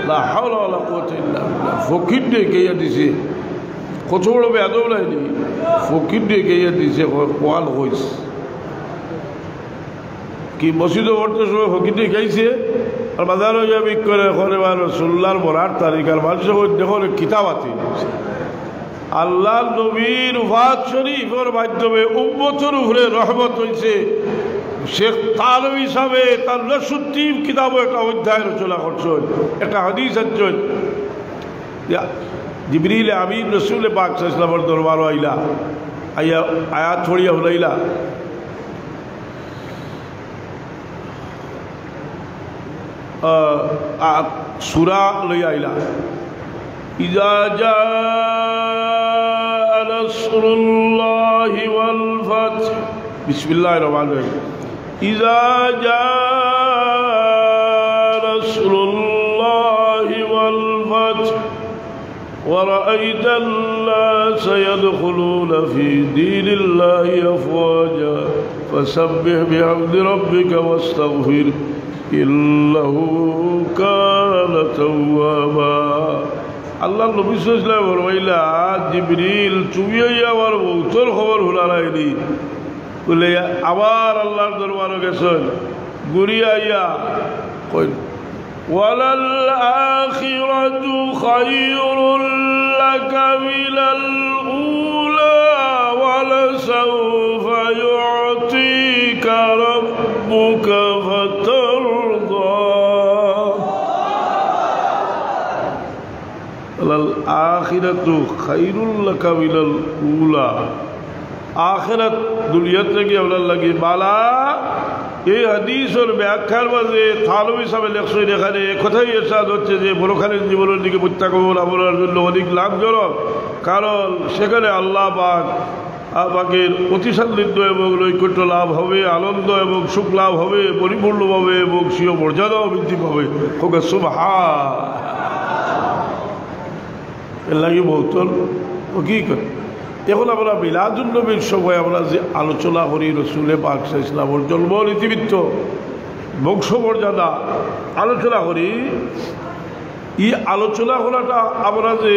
Speaker 1: লা হাওলা ওয়ালা কুওয়াতা ইল্লা বিল্লাহ ফকির দিয়ে গাইয়া দিছে কত বড় বেয়াদব লাইনি ফকির দিয়ে গাইয়া দিছে কোয়াল হইস কি মসজিদে পড়তে সময় ফকির দিয়ে গাইছে আর বাজারও যা বিক করে করে বা রাসূলুল্লাহর বরার তারিখ আর মানুষ দেখো কিতাব আছে আল্লাহ নবীর ওফাত শরীফের মাধ্যমে উম্মতের উপরে রহমত হয়েছে শেখ তালবী সাহেব তার নসুদ্দিন কিতাবও একটা অধ্যায় রচনা করছেন একটা হাদিস আছে জিবরিল আমিন রসুল পাক সাল্লাল্লাহু আলাইহি ওয়াসাল্লামের দরবার আইলা আইয়া আয়াত ছড়িয়া হুলাইলা সূরা লইয়া আইলা ইজা জাআ নাসরুল্লাহি ওয়াল ফাত বিসমিল্লাহির রহমানির রহিম ইজা জাআ নাসরুল্লাহি ওয়াল ফাত ورأيت الناس يدخلون في دين الله أفواجا فسبح بحمد ربك واستغفر إنه كان توابا আল্লাহ নবী সাল্লাল্লাহু আলাইহি ওয়াসাল্লাম জিবরিল চুইয়া আমার মৌতের খবর হুলালাইনি বলে আবার আল্লাহর দরবারে গেছেন ঘুরিয়া আইয়া কই وللآخرة خير لك من الأولى ولسوف يعطيك ربك فترضى وللآخرة خير لك من الأولى آخرت দুনিয়া থেকে আপনার লাগে বালা এই হাদিসের ব্যাখ্যার মাঝে থানবী সাহেব লেখছেন এখানে কথাই ইরশাদ হচ্ছে যে পরকালীন জীবনের দিকে মুত্তাকিন আপনার জন্য অধিক লাভজনক কারণ সেখানে আল্লাহ পাকের অতি সান্নিধ্য এবং নৈকট্য লাভ হবে আনন্দ এবং সুখ লাভ হবে পরিপূর্ণভাবে এবং স্বীয় মর্যাদাও বৃদ্ধি পাবে হোক সুবহান এর লাগে বলতেন ও কী করে এখন আমরা মিলাদুন নবীর সময় আমরা যে আলোচনা করি রসুলে পাক ইসলামের জন্ম নীতিবৃত্ত বংশমর্যাদা আলোচনা করি এই আলোচনা করাটা আমরা যে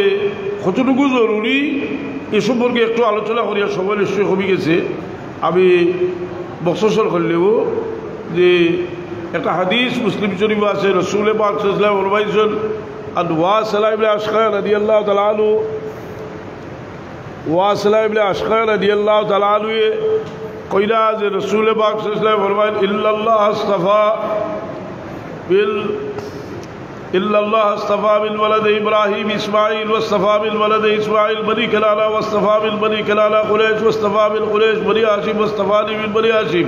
Speaker 1: কতটুকু জরুরি এ সম্পর্কে একটু আলোচনা করি আর সময় নিশ্চয়ই কমে গেছে আমি বক্সর করলেও যে একটা হাদিস মুসলিম শরীফ আছে রসুলে পাক ইসলাম ফরমাইছেন আন ওয়াসিলা ইবনে আশকা রাদিয়াল্লাহু তাআলা আনহু वासिला इब्ने अशक़ा रज़ियल्लाहु तआला अन्हु क़इला जे रसूल पाक सल्लल्लाहु अलैहि वसल्लम फरमाए इल्लल्लाह अस्तफ़ा मिन वलद इब्राहीम इस्माइल वस्तफ़ा मिन वलद इस्माइल बनी किनाना वस्तफ़ा मिन बनी किनाना कुरैश वस्तफ़ा मिन कुरैश बनी हाशिम वस्तफ़ानी मिन बनी हाशिम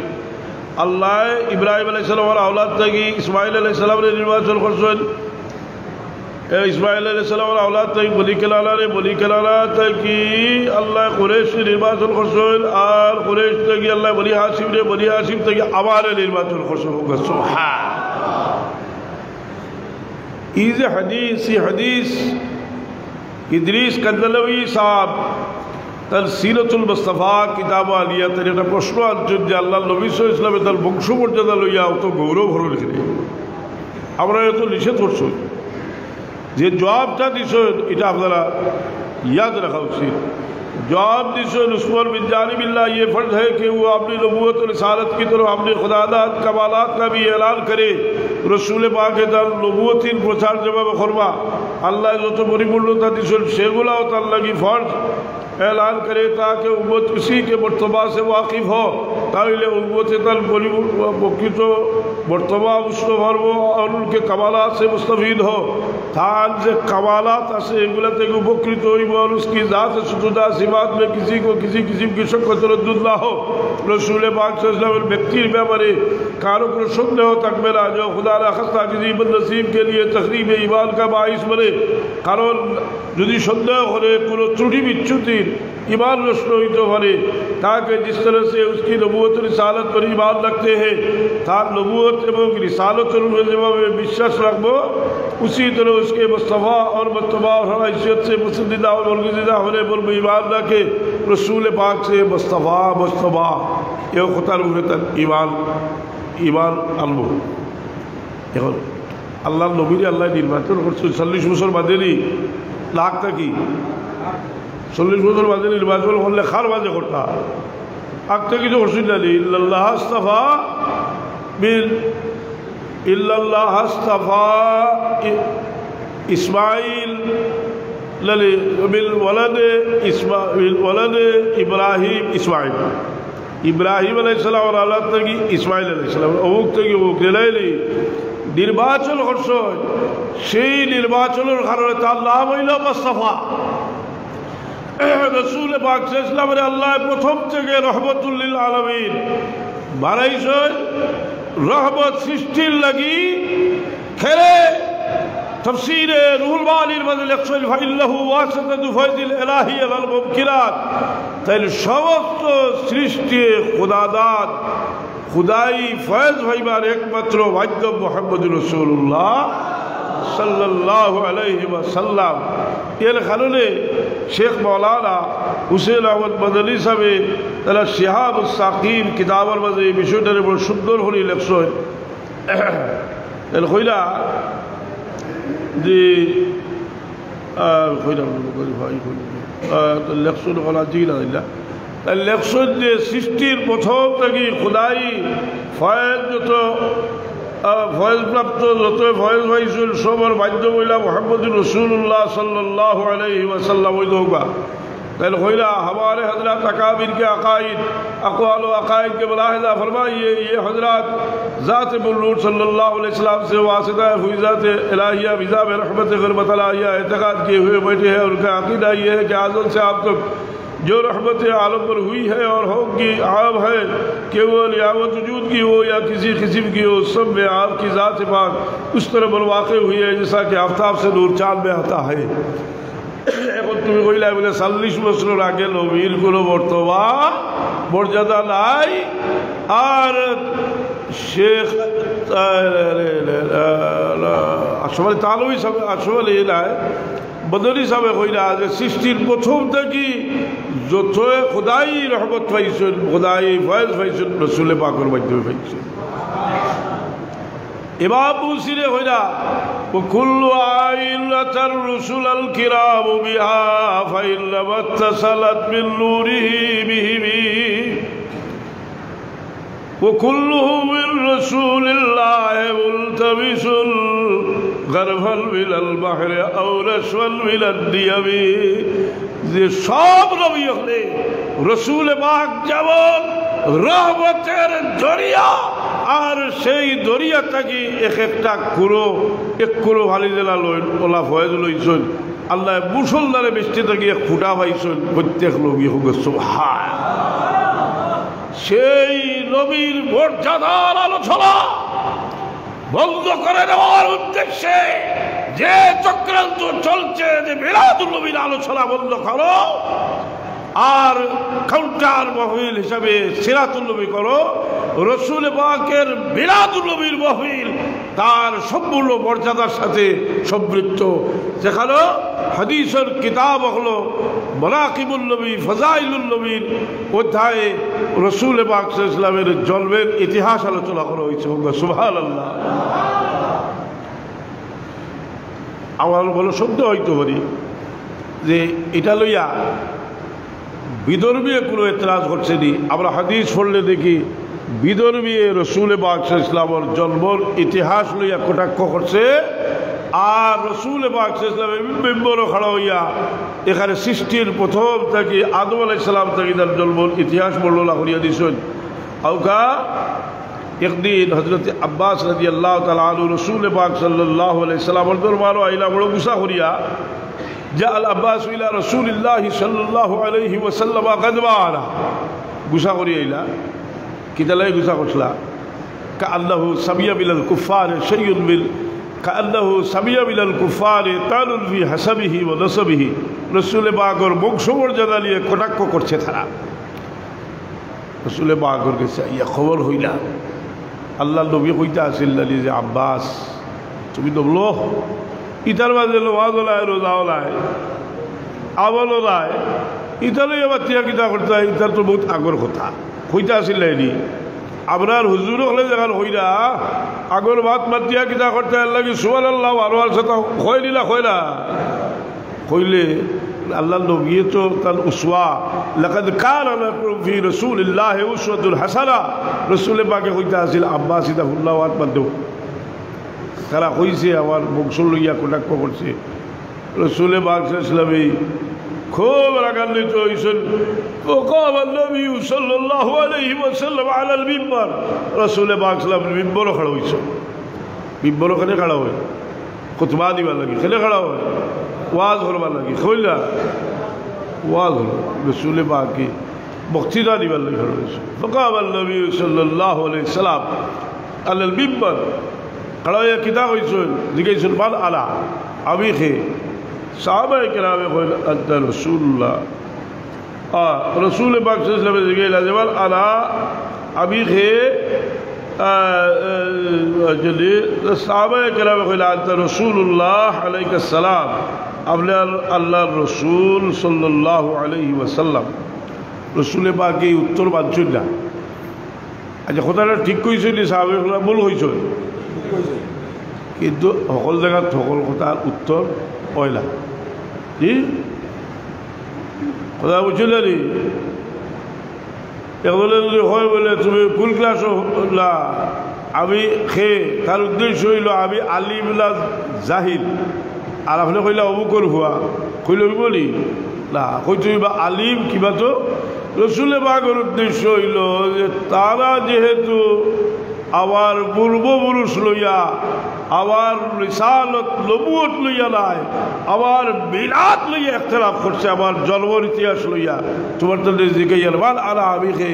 Speaker 1: अल्लाह इब्राहिम अलैहिस्सलाम और औलाद तकी इस्माइल अलैहिस्सलाम ने निर्वाचन करছেন इस्माइल अलैहिस्सलाम और औलाद तक बनी किनाना तकी अल्लाह कुरैश निर्वाचन करছেন और कुरैश तकी अल्लाह बनी हाशिम तकी आबार निर्वाचन करছেন होगा सुभान इस हदीस इदरीस कंदलवी साहब তার সিরাতুল মুস্তাফা কিতাব আলিয়া তার একটা প্রশ্ন আনছেন যে আল্লাহ নবী সাল্লাল্লাহু আলাইহি ওয়াসাল্লামের তার বংশমর্যাদা লইয়া অত গৌরব হরণ করে আমরা এত নিষেধ করছি যে জবাবটা দিছেন এটা আপনারা याद रखा उचित जवाब दिशन उस्मान बिन जानिबिल्लाह ये फर्ज है कि वो अपनी नबूवत और रिसालत की तरफ अपने खुदादात कमालात का भी ऐलान करे रसूल पाक তার নবুয়তির প্রচার যেভাবে করবা আল্লাহ যত পরিপূর্ণতা দিছেন সেগুলাও তার লাগি ফরজ ऐलान करे ताकि उम्मत उसी के मर्तबा से वाकिफ हो ताइले उम्मत तल प्रकृत मर्तबा उष्ण भरब और उनके कमालात से मुस्तफीद हो थान से कमालात से एगुला থেকে উপকৃত হইব और उसकी ज़ात सुजुदा सिफात में किसी को किसी किस्म की शक व तरद्दुद ना हो रसूल पाक सल्लल्लाहु अलैहि वसल्लम व्यक्ति ব্যাপারে कारो को सन्देह থাকবে না जो खुदा ने खास्ता किसी बदनसीब के लिए तखरीब ईमान का बाइस बने कारण যদি সন্দেহ করে কোনো ত্রুটি বিচ্যুতির ईमान नष्ट हुई तो भरे ताकि जिस तरह से उसकी नबूवत रिसालत पर ईमान रखते हैं तार नबूवत एवं रिसालत में विश्वास रखबो उसी तरह उसके मुस्तफ़ा और मुस्तफ़ा और हैसियत से पसंदीदा और बरगुज़ीदा होने पर ईमान रखे रसूल पाक से मुस्तफ़ा ये खुतार तक ईमान आनबो এখন আল্লাহ নবীর আল্লাহ নির্বাচন করছে 40 বছর বাদেরই লাখটা কি 40 বছর বাদে নির্বাচন করলে খার বাজে করতা আগতে কিছু করছিল না ইল্লাল্লাহ আস্তাফা ইসমাইল লালি বিল ওয়ালাদ ইব্রাহিম ইব্রাহিম আলাইহিস সালাম আর আল্লাহ থেকে ইসমাইল আলাইহিস সালাম অমুক থেকে অমুক লাইলি নির্বাচন করছে সেই নির্বাচনের কারণে তার নাম হইল মুস্তাফা रसूल पाक सल्लल्लाहु अलैहि अल्लाह प्रथम থেকে रहमतुल लिल आलमीन বানাইছে रहमत সৃষ্টির লাগি খেরে तफसीर रूहुल मानिर मजल लिखছেন ফাইল্লাহু ওয়াসিতাতু ফাইজিল ইলাহি আল মুমকিনাত তাই সমস্ত সৃষ্টি খুদাদাত খুদাই ফয়েজ ভাইবার একমাত্র ওয়াজ্জ মুহাম্মদুর রাসূলুল্লাহ সাল্লাল্লাহু আলাইহি ওয়াসাল্লাম এর কারণে शेख मौलाना हुसैन अहमद मदनी साहब তারা শিহাবুস সাকিব কিতাবের মাঝে এই বিষয়টারে বড় সুন্দর করে লেখছেন এর কইলা যে কইলা ভাই লেখছেন কলা জিলা দিলা লেখছেন যে সৃষ্টির প্রথম থেকে খোদাই ফয়েজ যত ফয়েজপ্রাপ্ত যতই ফয়েজ পাইছিল সবর বাধ্য মহিলা মোহাম্মদুর রসুল্লাহ সাল্লাল্লাহু আলাইহি ওয়াসাল্লাম ওই দৌবা তাহলে হইলা हमारे हजरत अकाबिर के अकायद अक़वाल व अकायद के मुलाहिज़ा फरमाइए ये हजरत ज़ात बुल्लूर सल्लल्लाहु अलैहि वसल्लम से वासिता फ़ुइज़ात इलाहिया विज़ा में रहमत ग़रबत अलाहिया एतक़ाद किए हुए बैठे हैं। उनका अक़ीदा ये है कि आज़म से आप तक जो रहमत आलम पर हुई है और होगी आम है कि वो नियामत वजूद की हो या किसी किस्म की हो, सब में आपकी ज़ात पाक उस तरह बरवाक़े हुई है जैसा कि आफ्ताब से नूर चाँद में आता है। এখন তুমি কইলা বলে 40 বছর আগে নবীর কোনো মর্তবা মর্যাদা নাই। আর শেখ আসলে তালবী সাহেব আসলে নাই বদরি সাহেব কইলা যে সৃষ্টির প্রথম থেকে যত খোদাই রহমত পাইছেন খোদাই ফয়েজ পাইছেন রসুল পাকের মাধ্যমে পাইছেন। ইমাম বুসিরে হইলা وكل عائلة الرسل الكرام بها فإنما اتصلت من نوره بهم وكلهم من رسول الله ملتمس غرفا من البحر أو نشوا من الديم। যে সব নবী হলে রসুল পাক যেমন রহমতের দরিয়া আর সেই দরিয়া থাকি এক একটা কুরো এক কুরো ভালি জেলা লইন ওলা ফয়েজ লইছেন আল্লাহ মুসলদারে বৃষ্টি থাকি এক ফুটা পাইছেন প্রত্যেক নবী হোক সুবহান। সেই নবীর মর্যাদার আলোচনা বন্ধ করে দেওয়ার উদ্দেশ্যে যে চক্রান্ত চলছে যে মিলাদুন নবীর আলোচনা বন্ধ করো আর কাউন্টার মাহফিল হিসাবে সিরাতুন নবী করো, রসুল পাকের মিলাদুন নবীর মাহফিল তার সম্পূর্ণ মর্যাদার সাথে সম্পৃক্ত। যেখানে হাদিসের কিতাব হলো মানাকিবুন নবী ফাজাইলুন নবীর অধ্যায়ে রসুল পাক সাল্লাল্লাহু আলাইহি ওয়াসাল্লামের জন্মের ইতিহাস আলোচনা করা হয়েছে। সুবহানাল্লাহ। আমার বলো সত্য হইতে পারি যে এটা লইয়া বিদর্মীয় কোনো এতরাজ করছে নি। আমরা হাদিস পড়লে দেখি বিদর্মীয় রসুল পাক সাল্লাল্লাহু আলাইহি ওয়াসাল্লামের জন্মের ইতিহাস লইয়া কটাক্ষ করছে। আর রসুল পাক সাল্লাল্লাহু আলাইহি ওয়াসাল্লামের মেম্বরও খাড়া হইয়া এখানে সৃষ্টির প্রথম থেকে আদম আলাইহিস সালাম থেকে তার জন্মের ইতিহাস বর্ণনা করিয়া দিয়েছেন। আউকা একদিন হজরত আব্বাস রাদিয়াল্লাহু তাআলা আনহু রসুল পাক সাল্লাল্লাহু আলাইহি ওয়াসাল্লামের দরবারে আইলা বড় গুসা করিয়া جاء العباس إلى رسول الله صلى الله عليه وسلم غضبانا غصا করিয়া কিতালাই গুসা করছলা كأنه سمي من الكفار شيء من كأنه سمي من الكفار طال في حسبه ونسبه রসুল পাকের বংশমর্যাদা নিয়ে কটাক্ষ করছে তারা। রসুল পাকের কাছে ইয়া খবর হইলা আল্লাহ নবী কইতা আছিল যে আব্বাস তুমি তো বলো ইতার মাঝে লোহাজ ওলায় রোজা ওলায় আমল ওলায় ইতারে এবার তিয়া কিতা করতে হয় ইতার তো বহুত আগর কথা কইতা আছিল নি আপনার হুজুর হলে যেখান হইরা আগর ভাত মাতিয়া কিতা করতে লাগি সুবহানাল্লাহ আরওয়ার সাথে কই দিলা কইরা কইলে আল্লাহ নবী তো তার উসওয়া লাকাদ কানা লাকুম ফি রাসূলিল্লাহি উসওয়াতুন হাসানা রাসূল পাকে কইতা আছিল আব্বাস ইদাহুল্লাহ ওয়াত বাদু তারা কইছে আমার বংশ লইয়া কটাক্ষ করছে। রসুল পাক সাল্লাল্লাহু আলাইহি খুব রাগান্বিত হইছেন। وقام النبي صلى الله عليه وسلم على المنبر রসুল পাক সাল্লাল্লাহু আলাইহি মিম্বরে খড়া হইছে। মিম্বরে কেন খড়া হয়? খুতবা দিবার লাগি কেন খড়া হয়? ওয়াজ করবার লাগি কইলা ওয়াজ হলো রসুল পাকে বক্তৃতা দিবার লাগি খড়া হইছে। وقام النبي صلى الله عليه وسلم على المنبر खड़ा हुआ किता होइसन जिगैसन बाल आला अभी खे साहबा किराम कइल अंत रसूलुल्लाह रसूल पाक सल्लल्लाहु अलैहि वसल्लम जिगैला जबाल आला अभी खे जल्दी साहबा किराम कइल अंत रसूलुल्लाह अलैहि सलाम अबले अल्लाह रसूल सल्लल्लाहु अलैहि वसल्लम रसूल पाक के उत्तर बांचुन ना अच्छा কথাটা ঠিক কইছিল সাহাবারা ভুল হইছে কিন্তু সকল জায়গাত সকল কথার উত্তর পয়লা জি কথা বুঝলে নি একদলে যদি হয় বলে তুমি ফুল ক্লাস আমি খে তার উদ্দেশ্য হইল আমি আলিম না জাহিল। আর আপনি কইলা অমুকর হুয়া কইল বলি না, কইতে বা আলিম কিবা তো রসুলে বাগের উদ্দেশ্য হইল যে তারা যেহেতু আমার পূর্বপুরুষ লইয়া আমার রিসালত নবুয়ত লইয়া নাই, আমার মিলাদ লইয়া ইখতিলাফ করছে, আমার জন্মের ইতিহাস লইয়া তোমার তো জিজ্ঞাসা মান আরা আমি খে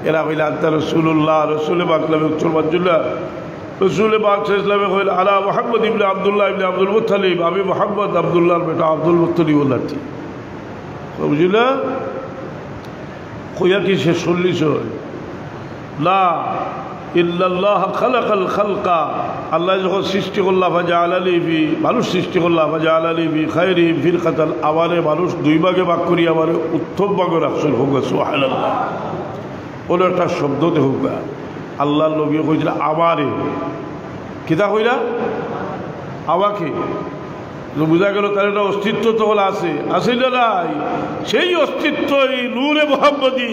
Speaker 1: এরা কইলা আন্তা রসুল্লাহ রসুলে বাকলামে উত্তর মাজুল্লাহ রসুল পাক ইসলামে কইল আলা মোহাম্মদ ইবনে আবদুল্লাহ ইবনে আব্দুল মুত্তালিব, আমি মোহাম্মদ আবদুল্লাহর বেটা আব্দুল মুত্তালিব বলছি বুঝলা। কইয়া কি সে 40 না ইল্লাল্লাহ খালাকাল খালকা, আল্লাহ যখন সৃষ্টি করলা ফাজআলানি ফি, মানুষ সৃষ্টি করলা ফাজআলানি ফি খায়রিহিম ফিরকাতান, আমারে মানুষ 2 ভাগে ভাগ করি আমারে উত্তম ভাগে রাখছেন। হোক সুবহানাল্লাহ। কোনো একটা শব্দ দেখুক আল্লাহ নবী কইছিল আমারে, কিতা কইলা আমাকে, বোঝা গেল তার একটা অস্তিত্ব তো হল আছে, আছে না নাই? সেই অস্তিত্ব এই নূরে মুহাম্মদী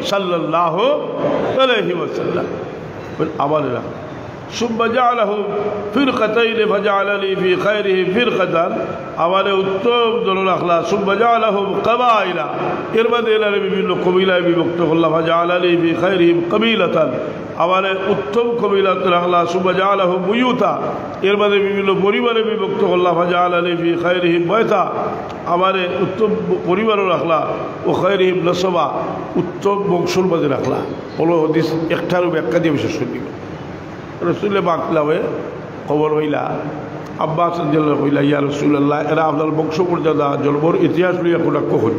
Speaker 1: সাল্লাল্লাহু আলাইহি ওয়াসাল্লাম আমারে রাখ। সুম্মা জাআলাহুম ফিরকাতাইন ফাজআলানি ফি খায়রিহিম ফিরকাতান, আমারে উত্তম দল রাখলা। সুম্মা জাআলাহুম কাবাইলা, এর মধ্যে এনারে বিভিন্ন কবিলায় বিভক্ত করলা। ফাজআলানি ফি খায়রিহিম কাবিলাতান, আমারে উত্তম কবিলাত রাখলা। সুম্মা জাআলাহুম বুয়ুতা, এর মধ্যে বিভিন্ন পরিবারে বিভক্ত করলা। ফাজআলানি ফি খায়রিহিম বাইতা, আমারে উত্তম পরিবারও রাখলা। ও খায়রিহিম নসবা, উত্তম বংশর মধ্যে রাখলা। হলো হাদিস একটারও ব্যাখ্যা দিয়ে বিশেষ করে রসুলে বাকলামে খবর হইলা আব্বাস রাদিয়াল্লাহু কইলা ইয়া রাসূলুল্লাহ, এরা আপনার বংশ মর্যাদা জন্মর ইতিহাস লইয়া কোটা কখন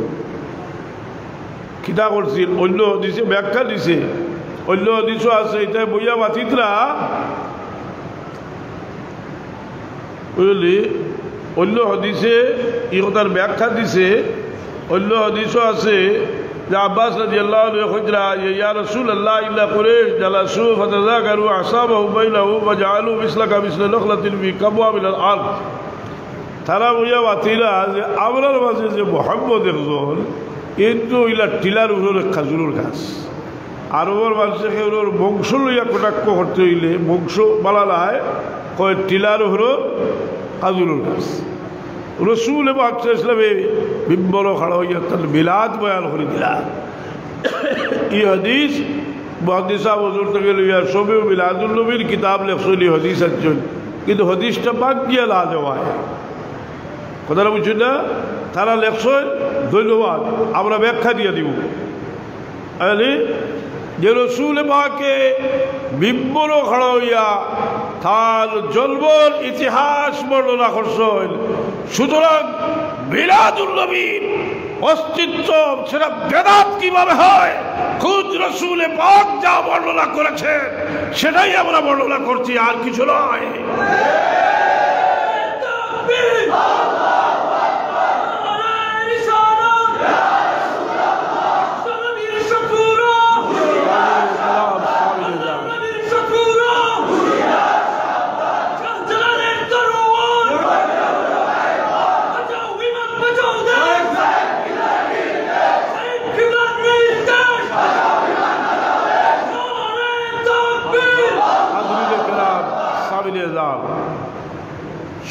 Speaker 1: কিতা করছিল? অন্য দিছে ব্যাখ্যা দিছে, অন্য দিশও আছে। এটা বইয়া বাতিতরা বুঝলি, অন্য হদিসে ই কথার ব্যাখ্যা দিছে, অন্য হদিসও আছে যে আব্বাস রাদিয়াল্লাহু আনহু কইরা ইয়া রাসূলুল্লাহ ইল্লা কুরাইশ জালাসু ফাতাযাকারু আসাবাহুম বাইনাহুম ওয়াজআলু মিসলাকা মিসলা নখলাতিন ফি কাবওয়ামিল আরদ। তারা বইয়া বাতিরা যে আমরার মাঝে যে মুহাম্মদ একজন, কিন্তু ইলা টিলার উপরে খাজুরের গাছ। আরবের মানুষকে ওর বংশ লইয়া কটাক্ষ করতে হইলে বংশ বালালায় কয় টিলার উপরে খাজুরের গাছ। রসুল পাক ইসলামে বিম্বর খাড়া হইয়া তার মিলাদ বয়ান করে দিলা। এই হাদিস মুহাদ্দিসা হুজুর থেকে লইয়া সবেও মিলাদুল নবীর কিতাব লেখছলি হাদিস একজন, কিন্তু হাদিসটা পাক গিয়া লা দেওয়ায় কথাটা বুঝছেন না? তারা লেখছেন, ধন্যবাদ, আমরা ব্যাখ্যা দিয়ে দিব। যে রসুল পাকে বিম্বর খাড়া হইয়া তার জন্মর ইতিহাস বর্ণনা করছেন। সুতরাং মিলাদুল নবীর অস্তিত্ব সেটা বেদাত কিভাবে হয়, খুদ রসুল পাক যা বর্ণনা করেছেন সেটাই আমরা বর্ণনা করছি, আর কিছু নয়।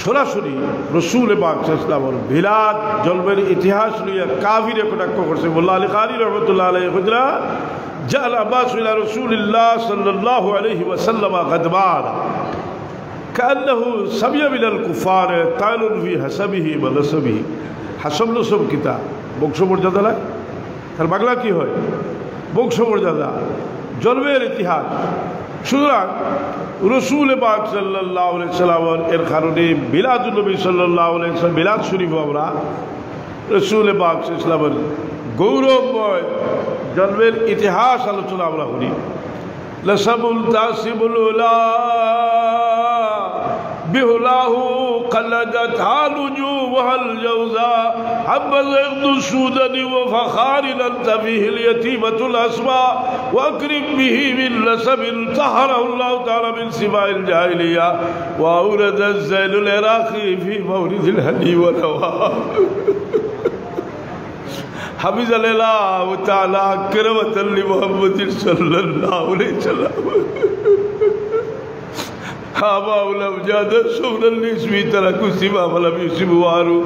Speaker 1: সরাসরি রসুল পাক ইসলামের মিলাদ জন্মের ইতিহাস লইয়া কাফিরে কটাক্ষ করছে। মোল্লা আলী কারি রহমতুল্লাহ আলাইহি কইলা জাল আব্বাস ইলা রাসূলিল্লাহ সাল্লাল্লাহু আলাইহি ওয়াসাল্লাম গাদবান কান্নাহু সামিয়া মিনাল কুফার তানুন ফি হাসাবিহি ওয়া নাসাবিহি। হাসাব নসব কিতা বংশ মর্যাদা না, তার বাংলা কি হয়? বংশ মর্যাদা, জন্মের ইতিহাস। সুতরাং রসুল পাক সাল্লাল্লাহু আলাইহি সাল্লামের এর কারণে মিলাদুন নবী সাল্লাল্লাহু আলাইহি সাল্লাম মিলাদ শরীফ আমরা রসুল পাক ইসলামের গৌরবময় জন্মের ইতিহাস আলোচনা আমরা করি। লসাবুল তাসিবুল উলা বিহুলাহু قلدت نجومها الجوزاء حبذ يغد السودان وفخار أنت فيه اليتيمة الأسماء وأكرم به من نسب طهره الله تعالى من سماء الجاهلية وأورد الزين العراقي في مورد الهدي والهوى حفظ الله تعالى كرمة لمحمد صلى الله عليه وسلم آباء الأمجاد الشغل اللي اسمي تركوا السبا فلم يسبواروا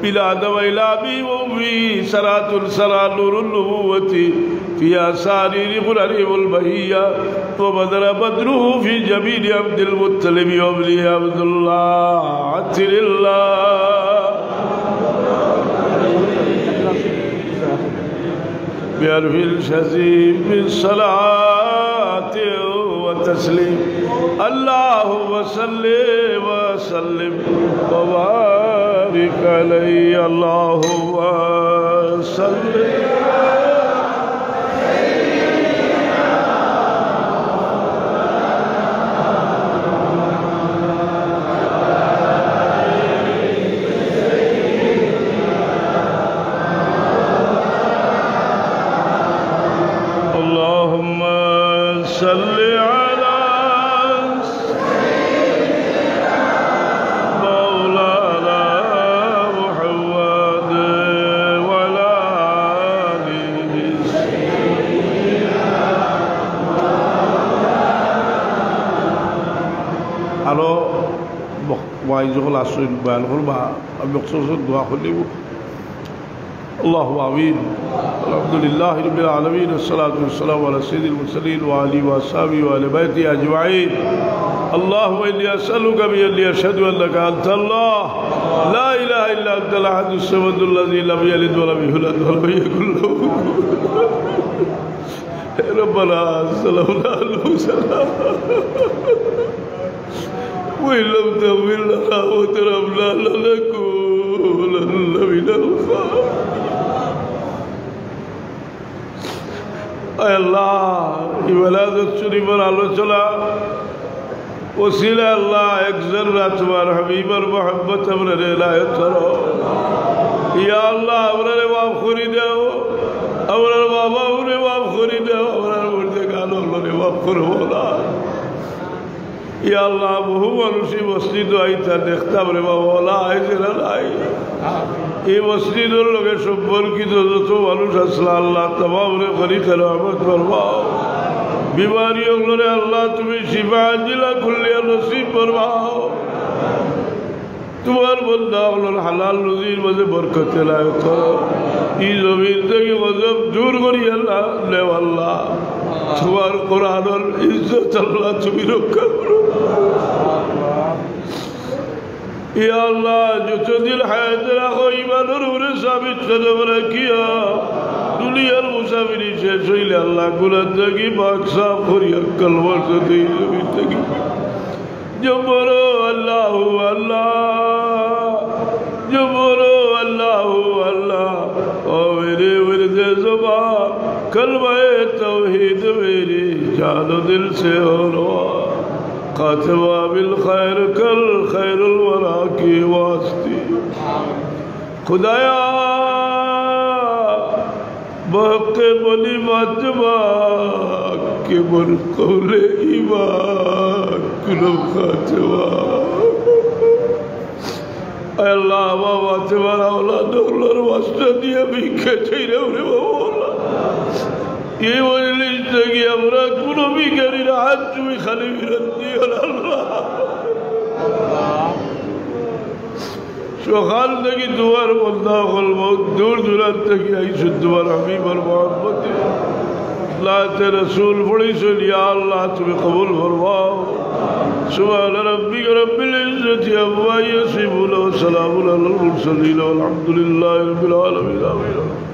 Speaker 1: بلاد وإلابي وأمي سرات سرى نور النبوة في أسارير غرر البهية وبدر بدره في جبين عبد المطلب وابن عبد الله عتل الله بألف الشزيم من صلاة وتسليم اللهم صل وسلم وبارك عليه اللهم صل اللهم صل على مولانا محمد وعلى آله আরো ওয়াইজুল আসরিন বয়ান করবা আমি মখসুস দোয়া করলিব اللهم آمين الحمد لله رب العالمين والصلاة والسلام على سيد المرسلين وآله وأصحابه وآل بيته أجمعين اللهم إني أسألك بأني أشهد أنك أنت الله لا إله إلا أنت الأحد الصمد الذي لم يلد ولم يولد ولم يكن له ربنا ظلمنا أنفسنا وإن لم تغفر لنا وترحمنا لنكونن من الخاسرين আল্লাহ ইবাদত শরীফের আলোচনা ওসিলা আল্লাহ একজন তোমার হাবিবের মোহাম্মত আমরা এলায়েত করো ইয়া আল্লাহ আমরা মাফ করে দাও আমরা বাবা ওরে মাফ করে দাও আমরা মধ্যে গান হলো মাফ করবো না ইয়া আল্লাহ বহু মানুষই মসজিদ আইতা দেখতাম রে বাবা ওলা আইছে না নাই এই মসজিদের লোকে সম্পর্কিত যত মানুষ আসলে আল্লাহ তমামরে খরিকের রহমত ফরমাও বিমারি ওগুলোরে আল্লাহ তুমি শিফা জিলা খুলিয়া নসিব ফরমাও তোমার বন্ধা ওগুলোর হালাল রুজির মাঝে বরকত এলায়েত করো এই জমিন থেকে গজব দূর করি আল্লাহ নেও আল্লাহ তোমার কোরআনের ইজ্জত আল্লাহ তুমি রক্ষা করো ইয়া আল্লাহ যতদিন হায়াতে রাখো ইমানের উপরে সাবিত কদম রাখিয়া দুনিয়ার মুসাফিরি শেষ হইলে আল্লাহ গুনাহ থেকে পাক সাফ করিয়া কলমার সাথে এই জমিন থেকে জবর আল্লাহ আল্লাহ জবর আল্লাহ আল্লাহ ও মেরে মেরে জবা কলমায়ে তৌহিদ মেरी जान दिल से हो खातिमा बिल खैर कल खैरुल वरा की वास्ती खुदाया बहके बनी मातमा के बन कौले ईमान कुलम खातिमा अल्लाह बाबा तुम्हारा औलाद औलाद वास्ता दिया भी कहते रहे बाबा ये मजलिस থেকে আমরা কোনো বিকারীর হাত তুমি খালি ফিরত দিও না আল্লাহ সকাল থেকে দুয়ার বন্ধা হল দূর দূরান্ত থেকে আইসো তোমার হাবিবের মহব্বতে লাতে রসুল পড়িছো ইয়া আল্লাহ তুমি কবুল ফরমাও সুবহান রাব্বিকা রাব্বিল ইজ্জাতি আম্মা ইয়াসিফুন ওয়া সালামুন আলাল মুরসালিন ওয়া আলহামদুলিল্লাহি রাব্বিল আলামিন আমিন